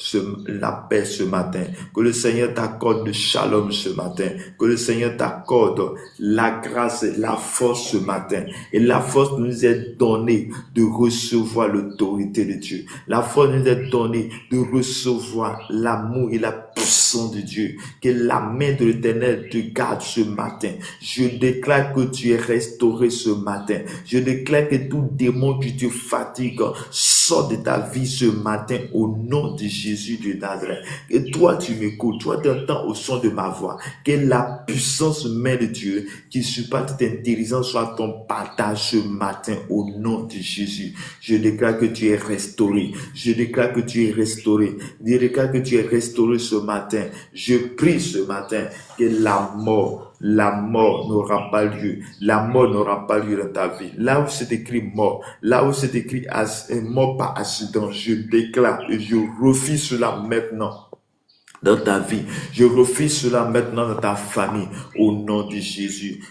la paix ce matin, que le Seigneur t'accorde le shalom ce matin, que le Seigneur t'accorde la grâce et la force ce matin. Et la force nous est donnée de recevoir l'autorité de Dieu. La force nous est donnée de recevoir l'amour et la puissance de Dieu. Que la main de l'Éternel te garde ce matin. Je déclare que tu es restauré ce matin. Je déclare que tout démon qui te fatigue sort de ta vie ce matin au nom de Jésus de Nazareth. Et toi, tu m'écoutes, toi, tu entends au son de ma voix. Que la puissance main de Dieu qui surpasse toute intelligence soit ton partage ce matin au nom de Jésus. Je déclare que tu es restauré. Je déclare que tu es restauré. Je déclare que tu es restauré ce matin. Je prie ce matin que la mort n'aura pas lieu. La mort n'aura pas lieu dans ta vie. Là où c'est écrit mort, là où c'est écrit mort par accident, je déclare et je refuse cela maintenant dans ta vie. Je refuse cela maintenant dans ta famille. Au nom de Jésus,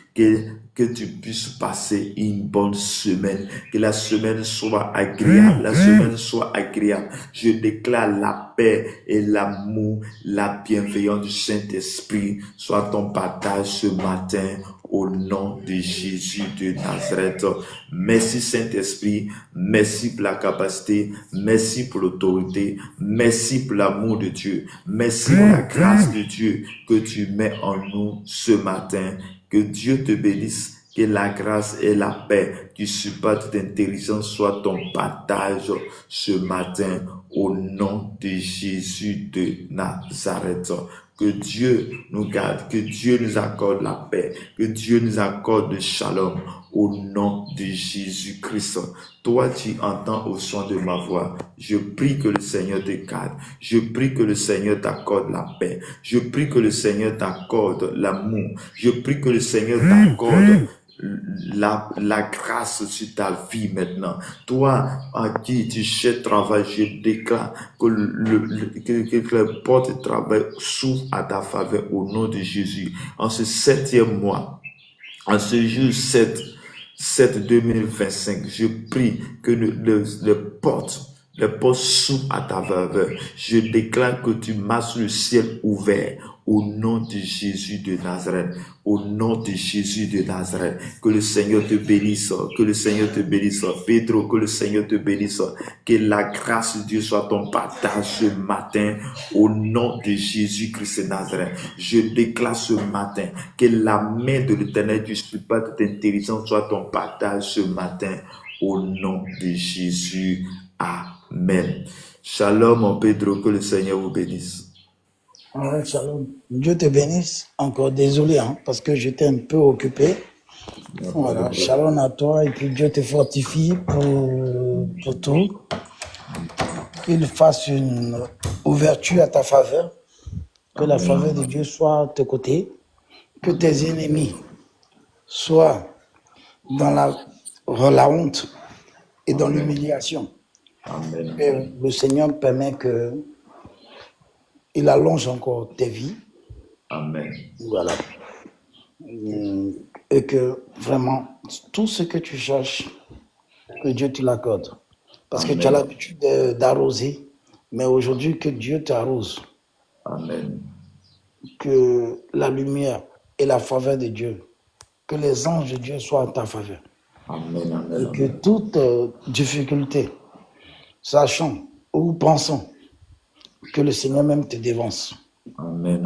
que tu puisses passer une bonne semaine. Que la semaine soit agréable. La semaine soit agréable. Je déclare la paix et l'amour, la bienveillance du Saint-Esprit soit ton partage ce matin. Au nom de Jésus de Nazareth. Merci Saint-Esprit, merci pour la capacité, merci pour l'autorité, merci pour l'amour de Dieu, merci pour la grâce de Dieu que tu mets en nous ce matin. Que Dieu te bénisse, que la grâce et la paix qui surpassent toute intelligence soient ton partage ce matin au nom de Jésus de Nazareth. Que Dieu nous garde, que Dieu nous accorde la paix, que Dieu nous accorde le shalom au nom de Jésus-Christ. Toi, tu entends au son de ma voix. Je prie que le Seigneur te garde. Je prie que le Seigneur t'accorde la paix. Je prie que le Seigneur t'accorde l'amour. Je prie que le Seigneur t'accorde la grâce sur ta vie maintenant. Toi, à qui tu cherches travail, je déclare que les portes de travail s'ouvrent à ta faveur au nom de Jésus. En ce 7e mois, en ce jour 7 2025, je prie que les portes s'ouvrent à ta faveur. Je déclare que tu marches sur le ciel ouvert au nom de Jésus de Nazareth, au nom de Jésus de Nazareth. Que le Seigneur te bénisse, que le Seigneur te bénisse. Pedro, que le Seigneur te bénisse. Que la grâce de Dieu soit ton partage ce matin, au nom de Jésus-Christ de Nazareth. Je déclare ce matin que la main de l'Éternel du Super de intelligence soit ton partage ce matin, au nom de Jésus. Amen. Shalom, mon Pedro, que le Seigneur vous bénisse. Ouais, shalom. Dieu te bénisse. Encore désolé, parce que j'étais un peu occupé. Voilà, shalom à toi et puis Dieu te fortifie pour tout. Qu'il fasse une ouverture à ta faveur. Que la faveur de Dieu soit à tes côtés. Que tes ennemis soient dans la honte et dans l'humiliation. Amen. Que le Seigneur permet qu'il allonge encore tes vies. Amen. Voilà. Et que vraiment, tout ce que tu cherches, que Dieu te l'accorde. Parce que tu as l'habitude d'arroser, mais aujourd'hui que Dieu t'arrose. Amen. Que la lumière et la faveur de Dieu, que les anges de Dieu soient en ta faveur. Amen. Amen. Et que toute difficulté, sachant ou pensant que le Seigneur même te dévance. Amen.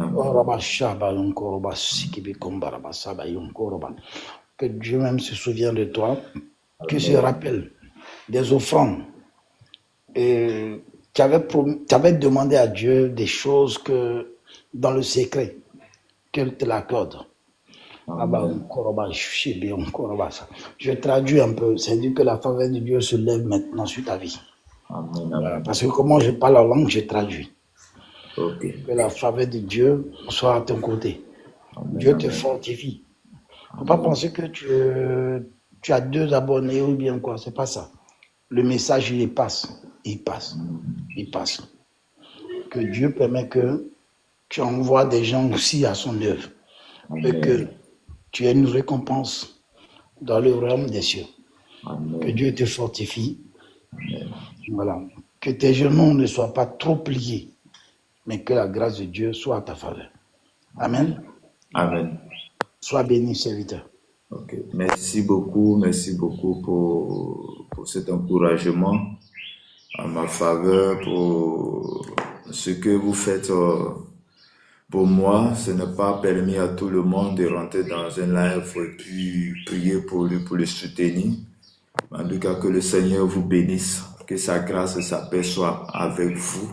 Que Dieu même se souvienne de toi, qu'il se rappelle des offrandes. Et tu avais demandé à Dieu des choses que dans le secret, qu'il te l'accorde. Je traduis un peu, c'est dit que la faveur de Dieu se lève maintenant sur ta vie. Amen. Voilà, parce que comment je parle la langue, je traduis. Okay. Que la faveur de Dieu soit à ton côté. Amen. Dieu te fortifie. Il ne faut pas penser que tu as 2 abonnés ou bien quoi, c'est pas ça. Le message, il passe. Que Dieu permet que tu envoies des gens aussi à son œuvre. Et que tu aies une récompense dans le royaume des cieux. Amen. Que Dieu te fortifie. Amen. Voilà. Que tes genoux ne soient pas trop pliés, mais que la grâce de Dieu soit à ta faveur. Amen. Amen. Sois béni, serviteur. Okay. Merci beaucoup pour cet encouragement à ma faveur, pour ce que vous faites pour moi. Ce n'est pas permis à tout le monde de rentrer dans un live et puis prier pour lui, pour le soutenir. En tout cas, que le Seigneur vous bénisse, que sa grâce et sa paix soient avec vous.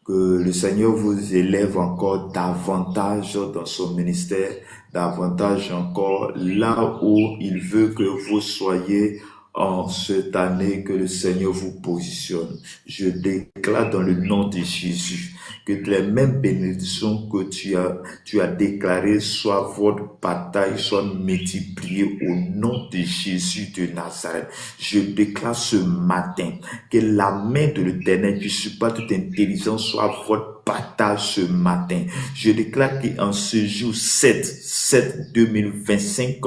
Que le Seigneur vous élève encore davantage dans son ministère, davantage encore là où il veut que vous soyez en cette année, que le Seigneur vous positionne. Je déclare dans le nom de Jésus que les mêmes bénédictions que tu as déclarées soient votre bataille, soient multipliées au nom de Jésus de Nazareth. Je déclare ce matin que la main de l'Éternel, qui supporte toute intelligence, soit votre partage ce matin. Je déclare qu'en ce jour 7 2025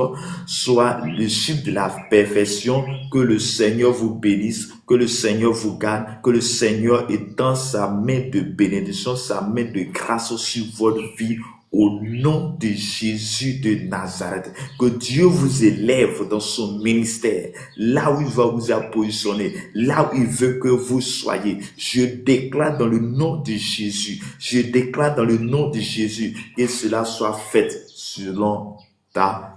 soit le chiffre de la perfection, que le Seigneur vous bénisse, que le Seigneur vous garde, que le Seigneur étend sa main de bénédiction, sa main de grâce sur votre vie, au nom de Jésus de Nazareth. Que Dieu vous élève dans son ministère, là où il va vous positionner, là où il veut que vous soyez. Je déclare dans le nom de Jésus, je déclare dans le nom de Jésus, que cela soit fait selon ta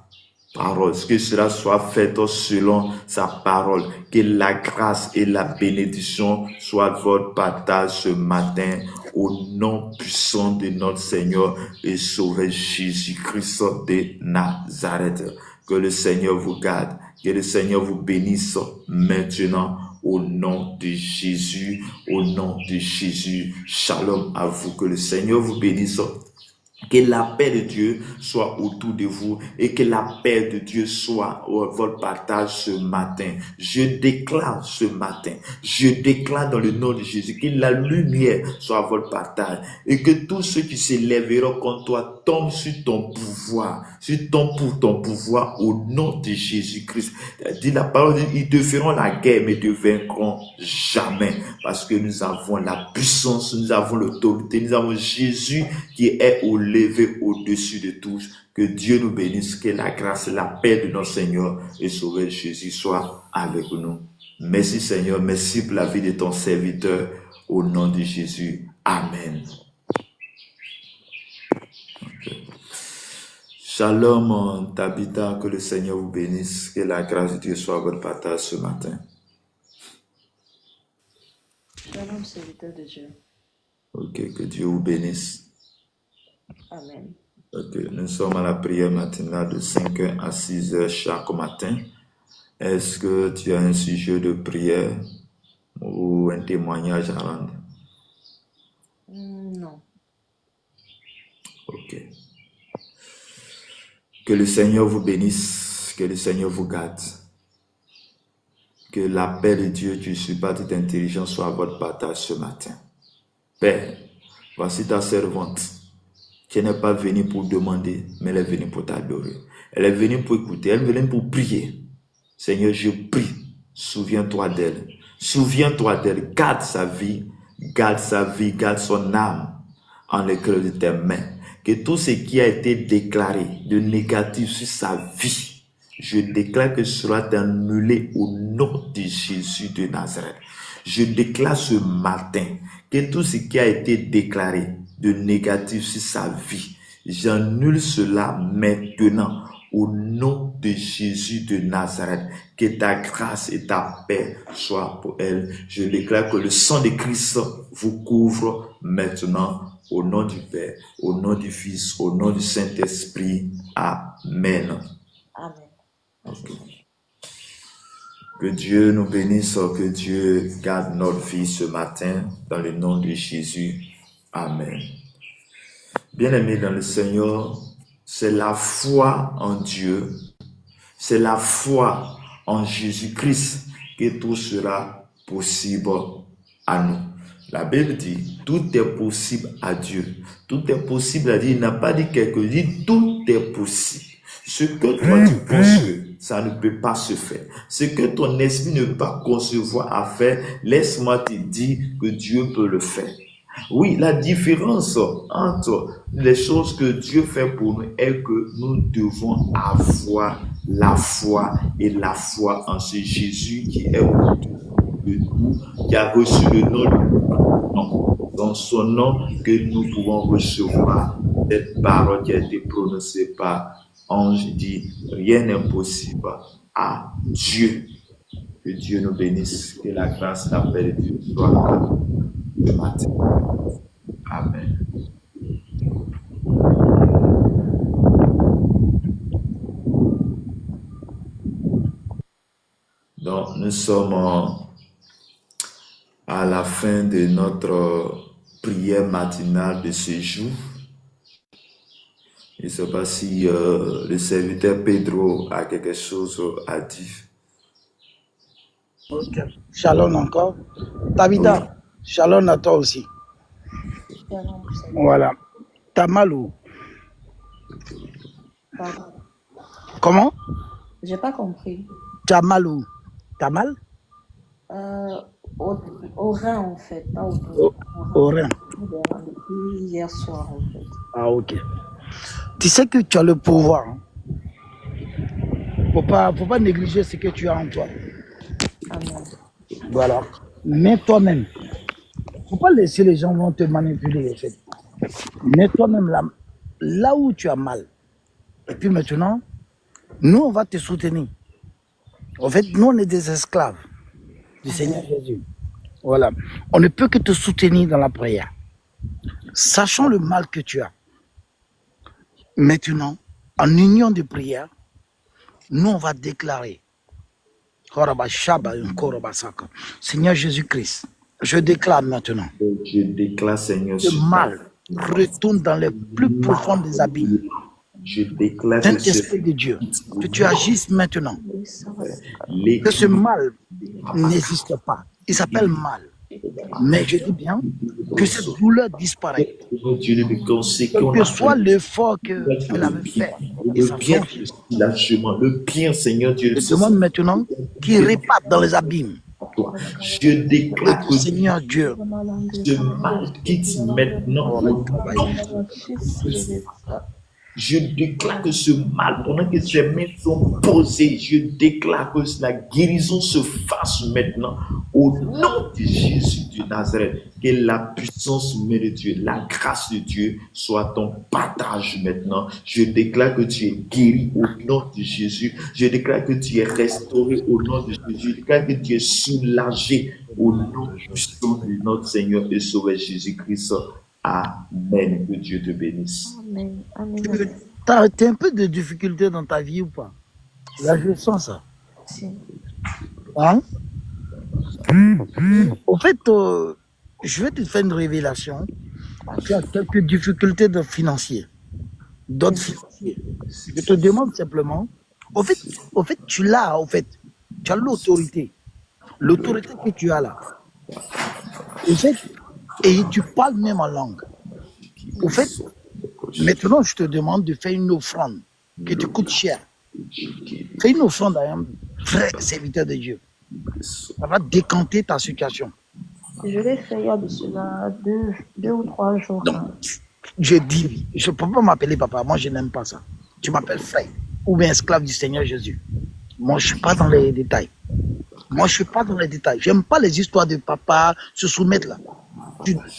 parole, que cela soit fait selon sa parole, que la grâce et la bénédiction soient votre partage ce matin, au nom puissant de notre Seigneur et Sauveur Jésus-Christ de Nazareth. Que le Seigneur vous garde, que le Seigneur vous bénisse maintenant, au nom de Jésus, au nom de Jésus. Shalom à vous, que le Seigneur vous bénisse. Que la paix de Dieu soit autour de vous et que la paix de Dieu soit votre partage ce matin. Je déclare ce matin, je déclare dans le nom de Jésus que la lumière soit votre partage et que tous ceux qui s'élèveront contre toi tombent sur ton pouvoir, pour ton pouvoir au nom de Jésus-Christ. Dit la parole, ils te feront la guerre mais te vaincront jamais, parce que nous avons la puissance, nous avons l'autorité, nous avons Jésus qui est au lever au-dessus de tous. Que Dieu nous bénisse, que la grâce et la paix de notre Seigneur et Sauveur Jésus soient avec nous. Merci Seigneur, merci pour la vie de ton serviteur. Au nom de Jésus. Amen. Okay. Shalom, Tabitha, que le Seigneur vous bénisse, que la grâce de Dieu soit votre partage ce matin. Shalom, serviteur de Dieu. Ok, que Dieu vous bénisse. Amen. Ok, nous sommes à la prière matinale de 5h à 6h chaque matin. Est-ce que tu as un sujet de prière ou un témoignage à rendre? Non. Ok. Que le Seigneur vous bénisse, que le Seigneur vous garde. Que la paix de Dieu qui surpasse toute intelligence soit votre partage ce matin. Père, voici ta servante qui n'est pas venue pour demander, mais elle est venue pour t'adorer. Elle est venue pour écouter, elle est venue pour prier. Seigneur, je prie, souviens-toi d'elle. Souviens-toi d'elle, garde sa vie, garde son âme en le creux de tes mains. Que tout ce qui a été déclaré de négatif sur sa vie, je déclare que ce sera annulé au nom de Jésus de Nazareth. Je déclare ce matin que tout ce qui a été déclaré de négatif sur sa vie, j'annule cela maintenant au nom de Jésus de Nazareth. Que ta grâce et ta paix soient pour elle. Je déclare que le sang de Christ vous couvre maintenant au nom du Père, au nom du Fils, au nom du Saint-Esprit. Amen. Amen. Okay. Que Dieu nous bénisse, que Dieu garde notre vie ce matin dans le nom de Jésus. Amen. Bien-aimés dans le Seigneur, c'est la foi en Dieu, c'est la foi en Jésus-Christ que tout sera possible à nous. La Bible dit, tout est possible à Dieu. Tout est possible à Dieu. Il n'a pas dit quelque chose, il dit tout est possible. Ce que toi tu penses que ça ne peut pas se faire, ce que ton esprit ne peut pas concevoir à faire, laisse-moi te dire que Dieu peut le faire. Oui, la différence entre les choses que Dieu fait pour nous est que nous devons avoir la foi et la foi en ce Jésus qui est de nous, qui a reçu le nom de nous. Dans son nom que nous pouvons recevoir cette parole qui a été prononcée par ange, dit rien n'est impossible à Dieu. Que Dieu nous bénisse, que la grâce, la paix de Dieu soit ce matin. Amen. Donc, nous sommes à la fin de notre prière matinale de ce jour. Je ne sais pas si le serviteur Pedro a quelque chose à dire. Ok. Shalom encore. Tabitha, oui. Shalom à toi aussi. Shalom. Voilà. T'as mal où? Pardon. Comment? J'ai pas compris. Tu as mal où? T'as mal? Au rein en fait, pas au dos. Au rein. Depuis hier soir en fait. Ah ok. Tu sais que tu as le pouvoir. Hein? Faut pas négliger ce que tu as en toi. Amen. Voilà. Mais toi-même, faut pas laisser les gens vont te manipuler en fait. Mais toi-même là où tu as mal. Et puis maintenant, nous on va te soutenir. En fait, nous on est des esclaves du Seigneur Jésus. Voilà. On ne peut que te soutenir dans la prière. Sachant le mal que tu as. Maintenant, en union de prière, nous on va déclarer. Seigneur Jésus-Christ, je déclare maintenant. Je déclare, Seigneur, le mal retourne dans les plus profonds des abîmes. Je déclare Saint-Esprit de Dieu, que tu agisses maintenant. Que ce mal n'existe pas. Il s'appelle mal. Mais je dis bien que cette douleur disparaît. Quel que soit l'effort qu'elle avait fait. Le bien, Seigneur Dieu. Je demande maintenant qu'il répare dans les abîmes. toi. Je déclare que Seigneur Dieu, ce mal quitte maintenant au nom de Jésus. Je déclare que ce mal, pendant que ces mains sont posées, je déclare que la guérison se fasse maintenant au nom de Jésus de Nazareth. Que la puissance même de Dieu, la grâce de Dieu soit ton partage maintenant. Je déclare que tu es guéri au nom de Jésus. Je déclare que tu es restauré au nom de Jésus. Je déclare que tu es soulagé au nom puissant de notre Seigneur et Sauveur Jésus-Christ. Amen. Que Dieu te bénisse. Amen. tu Amen. as un peu de difficulté dans ta vie ou pas? Là, je sens ça. Si. Hein? Au fait, je vais te faire une révélation. Tu as quelques difficultés de financier, d'autres financiers. Je te demande simplement, au fait, tu l'as, au fait, tu as l'autorité. L'autorité que tu as là. Au fait, et tu parles même en langue. Au fait, maintenant, je te demande de faire une offrande qui te coûte cher. Fais une offrande à un vrai serviteur de Dieu. Ça va décanter ta situation. Je l'ai fait il y a de cela 2 ou 3 jours. Donc, je dis, je ne peux pas m'appeler papa. Moi, je n'aime pas ça. Tu m'appelles frère ou bien esclave du Seigneur Jésus. Moi, je ne suis pas dans les détails. Moi, je ne suis pas dans les détails. Je n'aime pas les histoires de papa se soumettre là.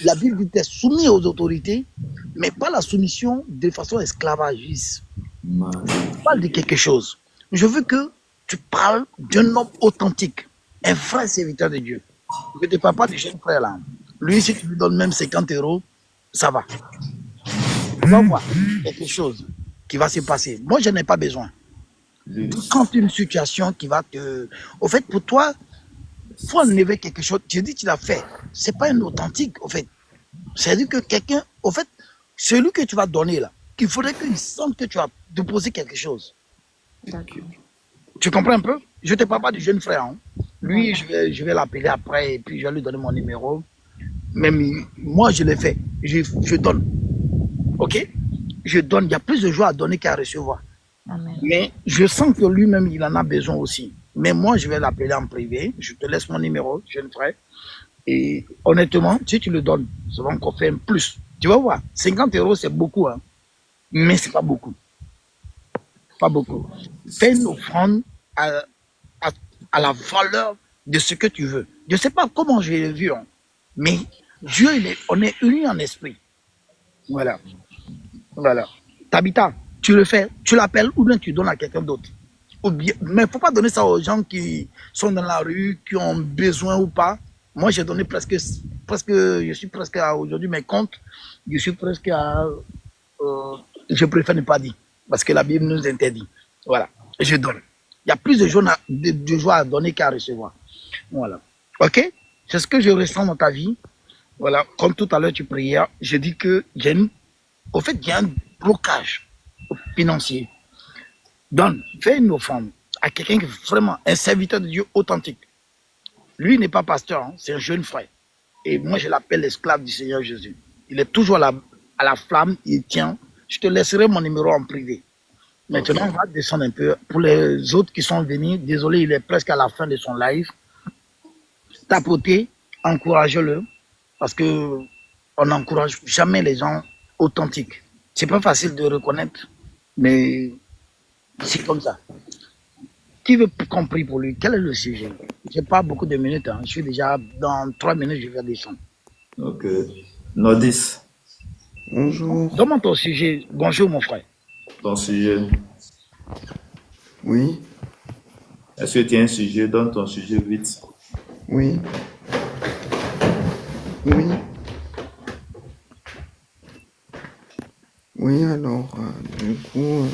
La Bible dit que tu es soumis aux autorités, mais pas la soumission de façon esclavagiste. Je parle de quelque chose. Je veux que tu parles d'un homme authentique, un vrai serviteur de Dieu. Je ne te parle pas du jeune frère là. Lui, si tu lui donnes même 50 €, ça va. Tu vas voir quelque chose qui va se passer. Moi, je n'ai pas besoin. Quand une situation qui va te... Au fait, pour toi, il faut enlever quelque chose. Tu dis que tu l'as fait. Ce n'est pas un authentique, au fait. C'est-à-dire que quelqu'un, au fait, celui que tu vas donner là, il faudrait qu'il sente que tu as déposé quelque chose. D'accord. Tu comprends un peu? Je ne te parle pas du jeune frère. Hein. Lui, je vais l'appeler après et puis je vais lui donner mon numéro. Même moi, je l'ai fait. Je donne. OK? Je donne. Il y a plus de joie à donner qu'à recevoir. Amen. Mais je sens que lui-même, il en a besoin aussi. Mais moi, je vais l'appeler en privé. Je te laisse mon numéro, jeune frère. Et honnêtement, si tu le donnes, ça va encore faire un plus. Tu vas voir, 50 €, c'est beaucoup. Hein. Mais ce n'est pas beaucoup. Pas beaucoup. Fais une offrande à la valeur de ce que tu veux. Je ne sais pas comment je l'ai vu, hein, mais Dieu, on est unis en esprit. Voilà. Voilà. Tabitha, tu le fais, tu l'appelles ou bien tu donnes à quelqu'un d'autre. Mais il ne faut pas donner ça aux gens qui sont dans la rue, qui ont besoin ou pas. Moi, j'ai donné presque, je suis presque à aujourd'hui mes comptes, je suis presque à, je préfère ne pas dire, parce que la Bible nous interdit. Voilà, je donne. Il y a plus de joie à donner qu'à recevoir. Voilà. OK? C'est ce que je ressens dans ta vie. Voilà, comme tout à l'heure tu priais, je dis que au fait, il y a un blocage financier. Donne, fais une offrande à quelqu'un qui est vraiment un serviteur de Dieu authentique. Lui n'est pas pasteur, hein, c'est un jeune frère. Et moi, je l'appelle l'esclave du Seigneur Jésus. Il est toujours à la flamme, il tient. Je te laisserai mon numéro en privé. Maintenant, on va descendre un peu. Pour les autres qui sont venus, désolé, il est presque à la fin de son live. Tapotez, encouragez-le, parce que on n'encourage jamais les gens authentiques. C'est pas facile de reconnaître, mais c'est comme ça. Qui veut compris pour lui? Quel est le sujet? J'ai pas beaucoup de minutes. Hein. Je suis déjà dans 3 minutes, je vais descendre. Ok. Nordis, Bonjour. Donne-moi ton sujet. Bonjour, mon frère. ton sujet. Oui, Est-ce que tu as un sujet? Donne ton sujet vite. oui, oui. Oui, alors, du coup,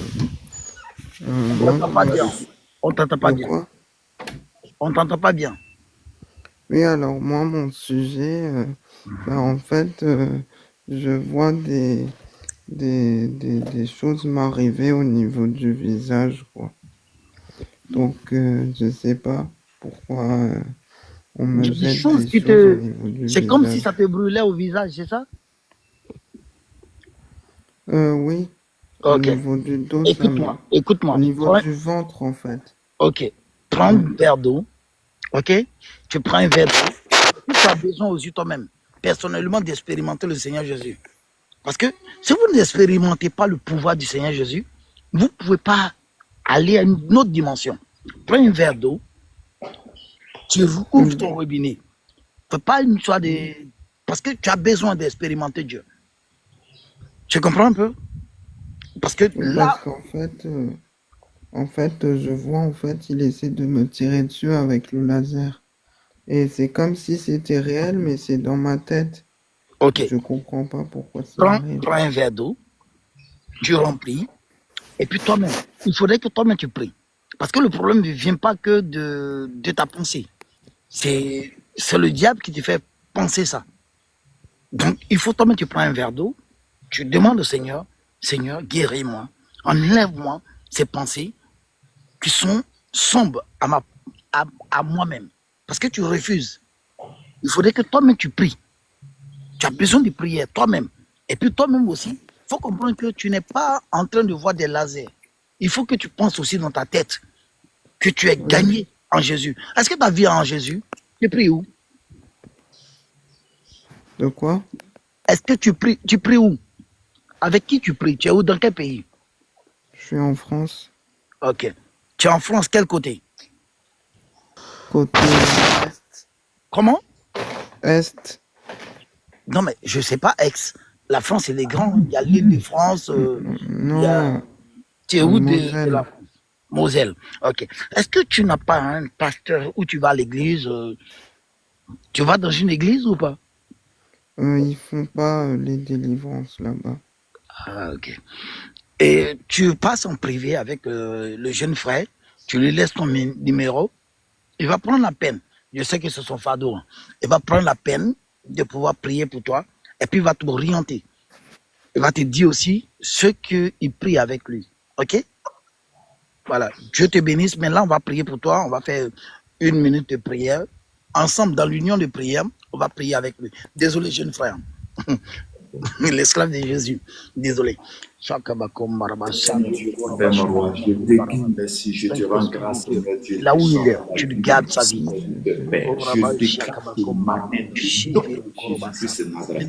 On moi, t'entend pas bien. On t'entend pas bien. quoi? On t'entend pas bien. Oui, alors, moi, mon sujet, en fait, je vois des choses m'arriver au niveau du visage, quoi. Donc, je sais pas pourquoi on me Des jette choses des qui choses au te... niveau du C'est comme si visage. ça te brûlait au visage, c'est ça? Oui, au Ok. niveau du dos, Écoute-moi, écoute-moi. au niveau du ventre, en fait. Ok. Prends un verre d'eau. ok? Tu prends un verre d'eau. Tu as besoin aussi toi-même, personnellement, d'expérimenter le Seigneur Jésus. Parce que si vous n'expérimentez pas le pouvoir du Seigneur Jésus, vous ne pouvez pas aller à une autre dimension. Prends un verre d'eau, tu ouvres ton robinet. Fais pas une histoire de... Parce que tu as besoin d'expérimenter Dieu. Tu comprends un peu? Parce que là... Parce qu'en fait, je vois, en fait, il essaie de me tirer dessus avec le laser. Et c'est comme si c'était réel, mais c'est dans ma tête. Ok. Je comprends pas pourquoi ça arrive. Prends un verre d'eau, tu remplis, et puis toi-même, il faudrait que toi-même tu pries. Parce que le problème ne vient pas que de ta pensée. C'est le diable qui te fait penser ça. Donc, il faut toi-même, tu prends un verre d'eau, tu demandes au Seigneur, Seigneur, guéris-moi, enlève-moi ces pensées qui sont sombres à moi-même. Parce que tu refuses. Il faudrait que toi-même tu pries. Tu as besoin de prière toi-même. Et puis toi-même aussi, il faut comprendre que tu n'es pas en train de voir des lasers. Il faut que tu penses aussi dans ta tête que tu es gagné en Jésus. Est-ce que ta vie est en Jésus? Tu pries où? De quoi? Est-ce que tu pries où? Avec qui tu pries? Tu es où? Dans quel pays? Je suis en France. Ok. Tu es en France, quel côté? Côté Est. Comment? Est. Non, mais je ne sais pas, ex. La France, elle est grande. Il y a l'île de France. Non. Tu es où de Moselle. la France? Moselle. Ok. Est-ce que tu n'as pas un pasteur où tu vas à l'église? Tu vas dans une église ou pas? Ils font pas les délivrances là-bas. Ah, ok. Et tu passes en privé avec le jeune frère, tu lui laisses ton numéro, il va prendre la peine. Je sais que c'est son fardeau. Il va prendre la peine de pouvoir prier pour toi et puis il va t'orienter. Il va te dire aussi ce qu'il prie avec lui. Ok? Voilà. Dieu te bénisse. Maintenant, on va prier pour toi. On va faire 1 minute de prière. Ensemble, dans l'union de prière, on va prier avec lui. Désolé, jeune frère. L'esclave de Jésus. Désolé. Père mon roi, je te dis merci, je te rends grâce, Seigneur Dieu. Là où il est, tu lui gardes sa vie. Je déclare ce matin, au nom de Jésus-Christ de Nazareth,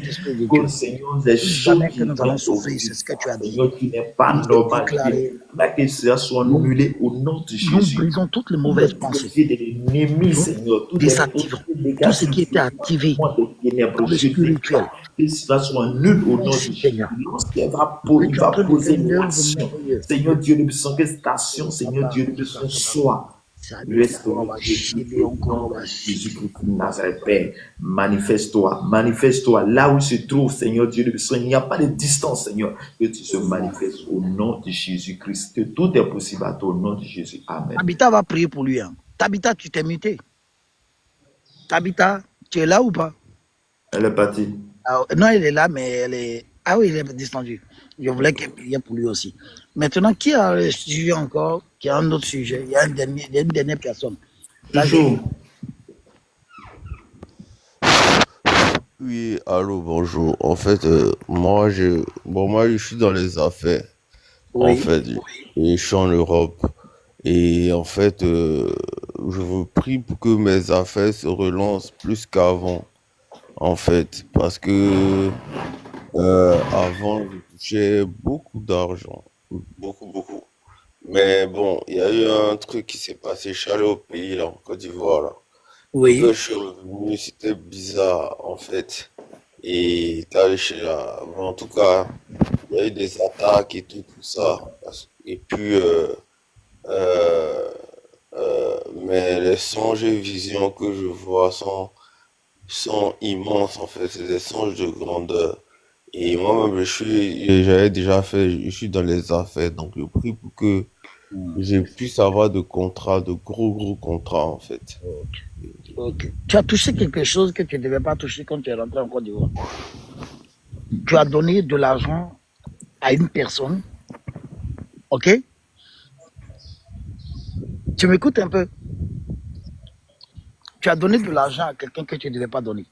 que Seigneur, les choses Jamais qui que nous allons tombent souffrir, c'est ce que tu as dit. Seigneur, qui n'est pas normal, que cela soit annulé au nom de Nous Jésus. brisons toutes les mauvaises pensées. De l'ennemi, Seigneur, tout Désactivons tout ce qui était activé dans le spirituel. que cela soit nul au nom de Jésus. Lorsqu'il va poser l'action, Seigneur Dieu, nous puissions que cette action, Seigneur Dieu, nous puissions soit restaurée au nom de Jésus-Christ de Nazareth, Père. Manifeste-toi là où il se trouve, Seigneur Dieu, il n'y a pas de distance, Seigneur, que tu se manifestes au nom de Jésus-Christ. Que tout est possible à toi au nom de Jésus. Amen. Tabitha va prier pour lui. Tabitha, tu t'es muté. Tabitha, tu es là ou pas? Elle est partie. Non, elle est là, mais elle est... Ah oui, elle est descendue. Je voulais qu'elle prie pour lui aussi. Maintenant, qui a un sujet encore? Qui a un autre sujet? Il y a une dernière personne. Bonjour. Oui, allô, bonjour. En fait, moi, je suis dans les affaires. En Oui. fait, et je suis en Europe. Et en fait, je vous prie pour que mes affaires se relancent plus qu'avant. En fait, parce que avant, je touchais beaucoup d'argent. Beaucoup, beaucoup. Mais bon, il y a eu un truc qui s'est passé. Je suis allé au pays, là, en Côte d'Ivoire, là. Et Oui. quand je suis revenu, c'était bizarre, en fait. Et t'allais chez la... bon, en tout cas, il y a eu des attaques et tout ça. Et puis, mais les songes et visions que je vois sont immenses, en fait. C'est des songes de grandeur. Et moi-même, j'avais déjà fait, je suis dans les affaires. Donc, je prie pour que je puisse avoir de contrats, de gros contrats, en fait. Ok. Tu as touché quelque chose que tu ne devais pas toucher quand tu es rentré en Côte d'Ivoire. Tu as donné de l'argent à une personne. Ok? Tu m'écoutes un peu? Tu as donné de l'argent à quelqu'un que tu ne devais pas donner.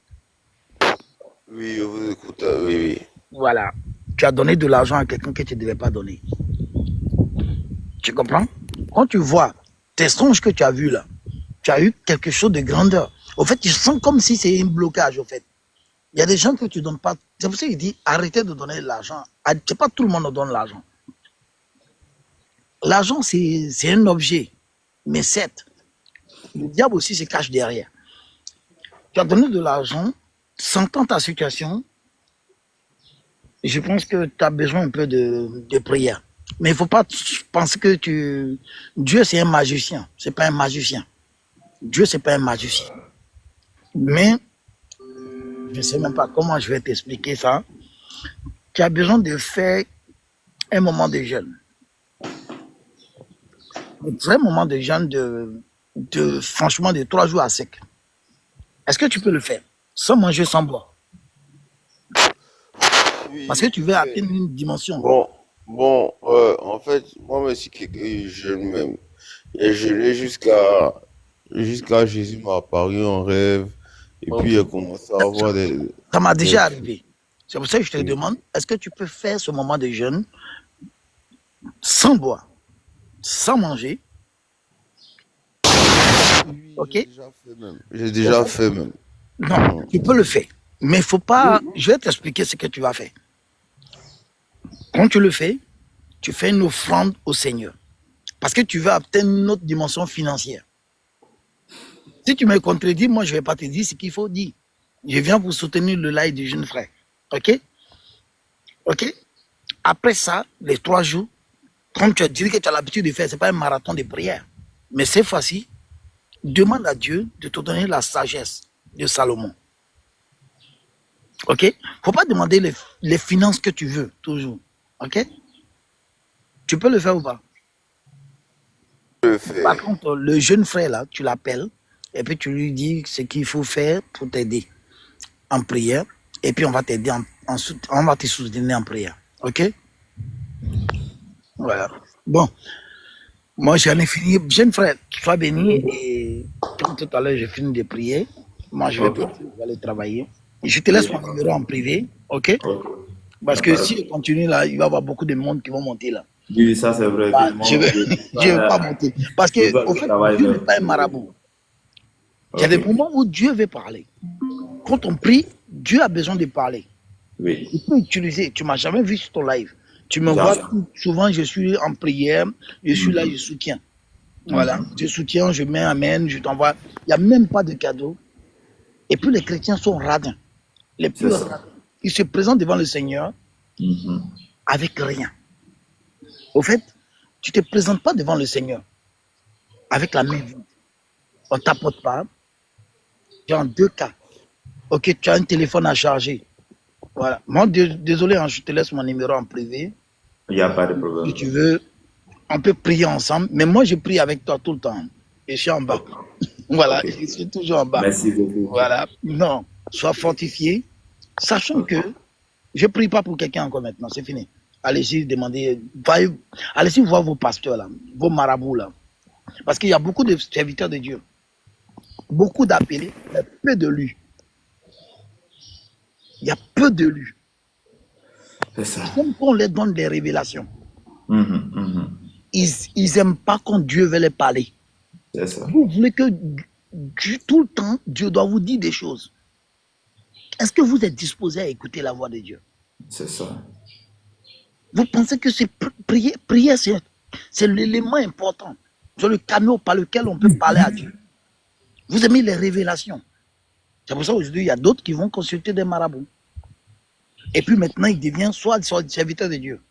Oui, je vous écoute, oui, oui. Voilà. Tu as donné de l'argent à quelqu'un que tu ne devais pas donner. Tu comprends? Quand tu vois tes songes que tu as vus là, tu as eu quelque chose de grandeur. Au fait, tu sens comme si c'est un blocage, au fait. Il y a des gens que tu ne donnes pas. C'est pour ça qu'il dit, arrêtez de donner de l'argent. C'est pas tout le monde qui donne l'argent. L'argent, c'est un objet. Mais certes, le diable aussi se cache derrière. Tu as donné de l'argent, sentant ta situation, je pense que tu as besoin un peu de prière. Mais il ne faut pas penser que Dieu, c'est un magicien. Ce n'est pas un magicien. Dieu, ce n'est pas un magicien. Mais, je ne sais même pas comment je vais t'expliquer ça. Tu as besoin de faire un moment de jeûne. Un vrai moment de jeûne franchement, de 3 jours à sec. Est-ce que tu peux le faire sans manger, sans boire? Parce que tu veux atteindre une dimension. En fait, moi, je suis quelqu'un de jeune même. Et je l'ai jusqu'à Jésus m'a apparu en rêve. Et puis, il a commencé à avoir Ça m'a déjà arrivé. C'est pour ça que je te demande, est-ce que tu peux faire ce moment de jeûne sans boire, sans manger? Ok? J'ai déjà fait même. Non, tu peux le faire. Mais il ne faut pas... Je vais t'expliquer ce que tu vas faire. Quand tu le fais, tu fais une offrande au Seigneur. Parce que tu veux atteindre une autre dimension financière. Si tu me contredis, moi, je ne vais pas te dire ce qu'il faut dire. Je viens pour soutenir le live du jeune frère. OK? OK? Après ça, les 3 jours, comme tu as dit que tu as l'habitude de faire, ce n'est pas un marathon de prière. Mais cette fois-ci, demande à Dieu de te donner la sagesse de Salomon. OK? Il ne faut pas demander les finances que tu veux, toujours. OK? Tu peux le faire ou pas? Par contre, le jeune frère, là, tu l'appelles et puis tu lui dis ce qu'il faut faire pour t'aider en prière. Et puis, on va t'aider, on va te soutenir en prière. OK? Voilà. Bon. Moi, j'en ai fini. Jeune frère, sois béni. Et comme tout à l'heure, j'ai fini de prier. Moi, je vais partir, je vais aller travailler. Et je te laisse mon numéro en privé. OK? Parce que si je continue là, il va y avoir beaucoup de monde qui vont monter là. Oui, ça c'est vrai. Je ne vais pas monter. Parce que, au fait, Dieu n'est pas un marabout. Il y a des moments où Dieu veut parler. Quand on prie, Dieu a besoin de parler. Oui. Il peut utiliser. Tu ne m'as jamais vu sur ton live. Tu me vois souvent, je suis en prière, je suis là, je soutiens. Voilà, je soutiens, je mets amen, je t'envoie. Il n'y a même pas de cadeau. Et puis les chrétiens sont radins. Les plus radins. Ils se présentent devant le Seigneur avec rien. Au fait, tu ne te présentes pas devant le Seigneur avec la main vide. On ne t'apporte pas. Tu es en 2 cas. Ok, tu as un téléphone à charger. Voilà. Moi, désolé, je te laisse mon numéro en privé. Il n'y a pas de problème. Si tu veux, on peut prier ensemble. Mais moi, je prie avec toi tout le temps. Et je suis en bas. Voilà, je suis toujours en bas. Merci beaucoup. Voilà. Non, sois fortifié. Sachant que je ne prie pas pour quelqu'un encore maintenant. C'est fini. Allez-y, demandez. Allez-y voir vos pasteurs là, vos marabouts là. Parce qu'il y a beaucoup de serviteurs de Dieu. Beaucoup d'appelés, mais peu de lus. Il y a peu de lus. C'est ça. Comme on leur donne des révélations. Ils n'aiment pas quand Dieu veut les parler. C'est ça. Vous voulez que tout le temps, Dieu doit vous dire des choses. Est-ce que vous êtes disposé à écouter la voix de Dieu? C'est ça. Vous pensez que c'est prier, c'est l'élément important. C'est le canal par lequel on peut parler à Dieu. Vous aimez les révélations. C'est pour ça qu'aujourd'hui, il y a d'autres qui vont consulter des marabouts. Et puis maintenant, ils deviennent soit serviteurs de Dieu.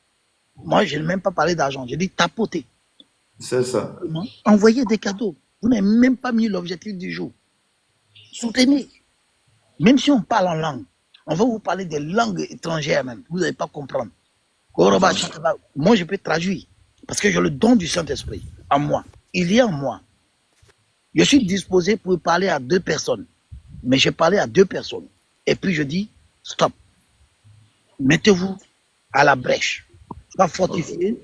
Moi, je n'ai même pas parlé d'argent. J'ai dit tapoter. C'est ça. Envoyez des cadeaux. Vous n'avez même pas mis l'objectif du jour. Soutenez. Même si on parle en langue, on va vous parler des langues étrangères même. Vous n'allez pas comprendre. Moi, je peux traduire. Parce que j'ai le don du Saint-Esprit en moi. Il y a en moi. Je suis disposé pour parler à 2 personnes. Mais j'ai parlé à 2 personnes. Et puis je dis, stop. Mettez-vous à la brèche. Sois fortifié,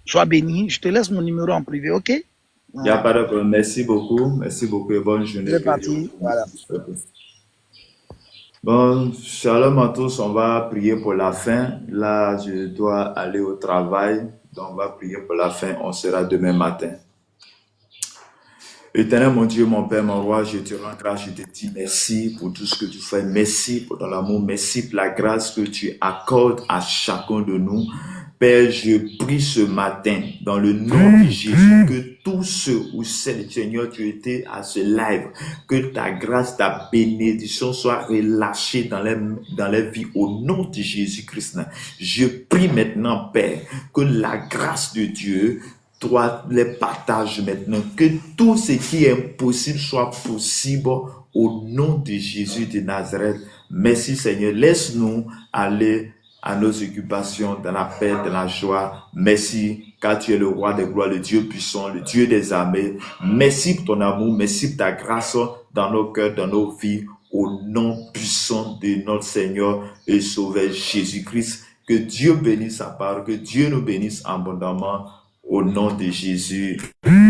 sois béni. Je te laisse mon numéro en privé, ok? Il n'y a pas de problème. Merci beaucoup et bonne journée. C'est parti, voilà. Bon, shalom à tous, on va prier pour la fin. Là, je dois aller au travail, donc on va prier pour la fin. On sera demain matin. Éternel, mon Dieu, mon Père, mon Roi, je te rends grâce, je te dis merci pour tout ce que tu fais. Merci pour ton amour, merci pour la grâce que tu accordes à chacun de nous. Père, je prie ce matin, dans le nom de Jésus, que tous ceux où c'est, Seigneur, tu étais à ce live, que ta grâce, ta bénédiction soit relâchée dans les vies au nom de Jésus-Christ. Je prie maintenant, Père, que la grâce de Dieu, toi, les partages maintenant, que tout ce qui est impossible soit possible au nom de Jésus de Nazareth. Merci Seigneur, laisse-nous aller à nos occupations dans la paix, dans la joie. Merci, car tu es le roi des gloires, le Dieu puissant, le Dieu des armées. Merci pour ton amour, merci pour ta grâce dans nos cœurs, dans nos vies, au nom puissant de notre Seigneur et Sauveur Jésus-Christ. Que Dieu bénisse sa part, que Dieu nous bénisse abondamment au nom de Jésus.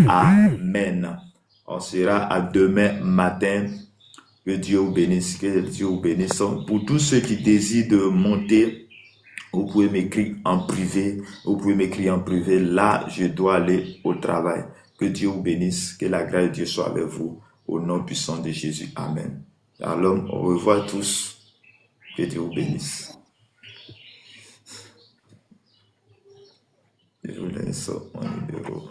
Amen. On sera à demain matin. Que Dieu vous bénisse, que Dieu vous bénisse. Pour tous ceux qui désirent de monter, vous pouvez m'écrire en privé. Vous pouvez m'écrire en privé. Là, je dois aller au travail. Que Dieu vous bénisse. Que la grâce de Dieu soit avec vous. Au nom puissant de Jésus. Amen. Alors, au revoir tous. Que Dieu vous bénisse. Je vous laisse mon numéro.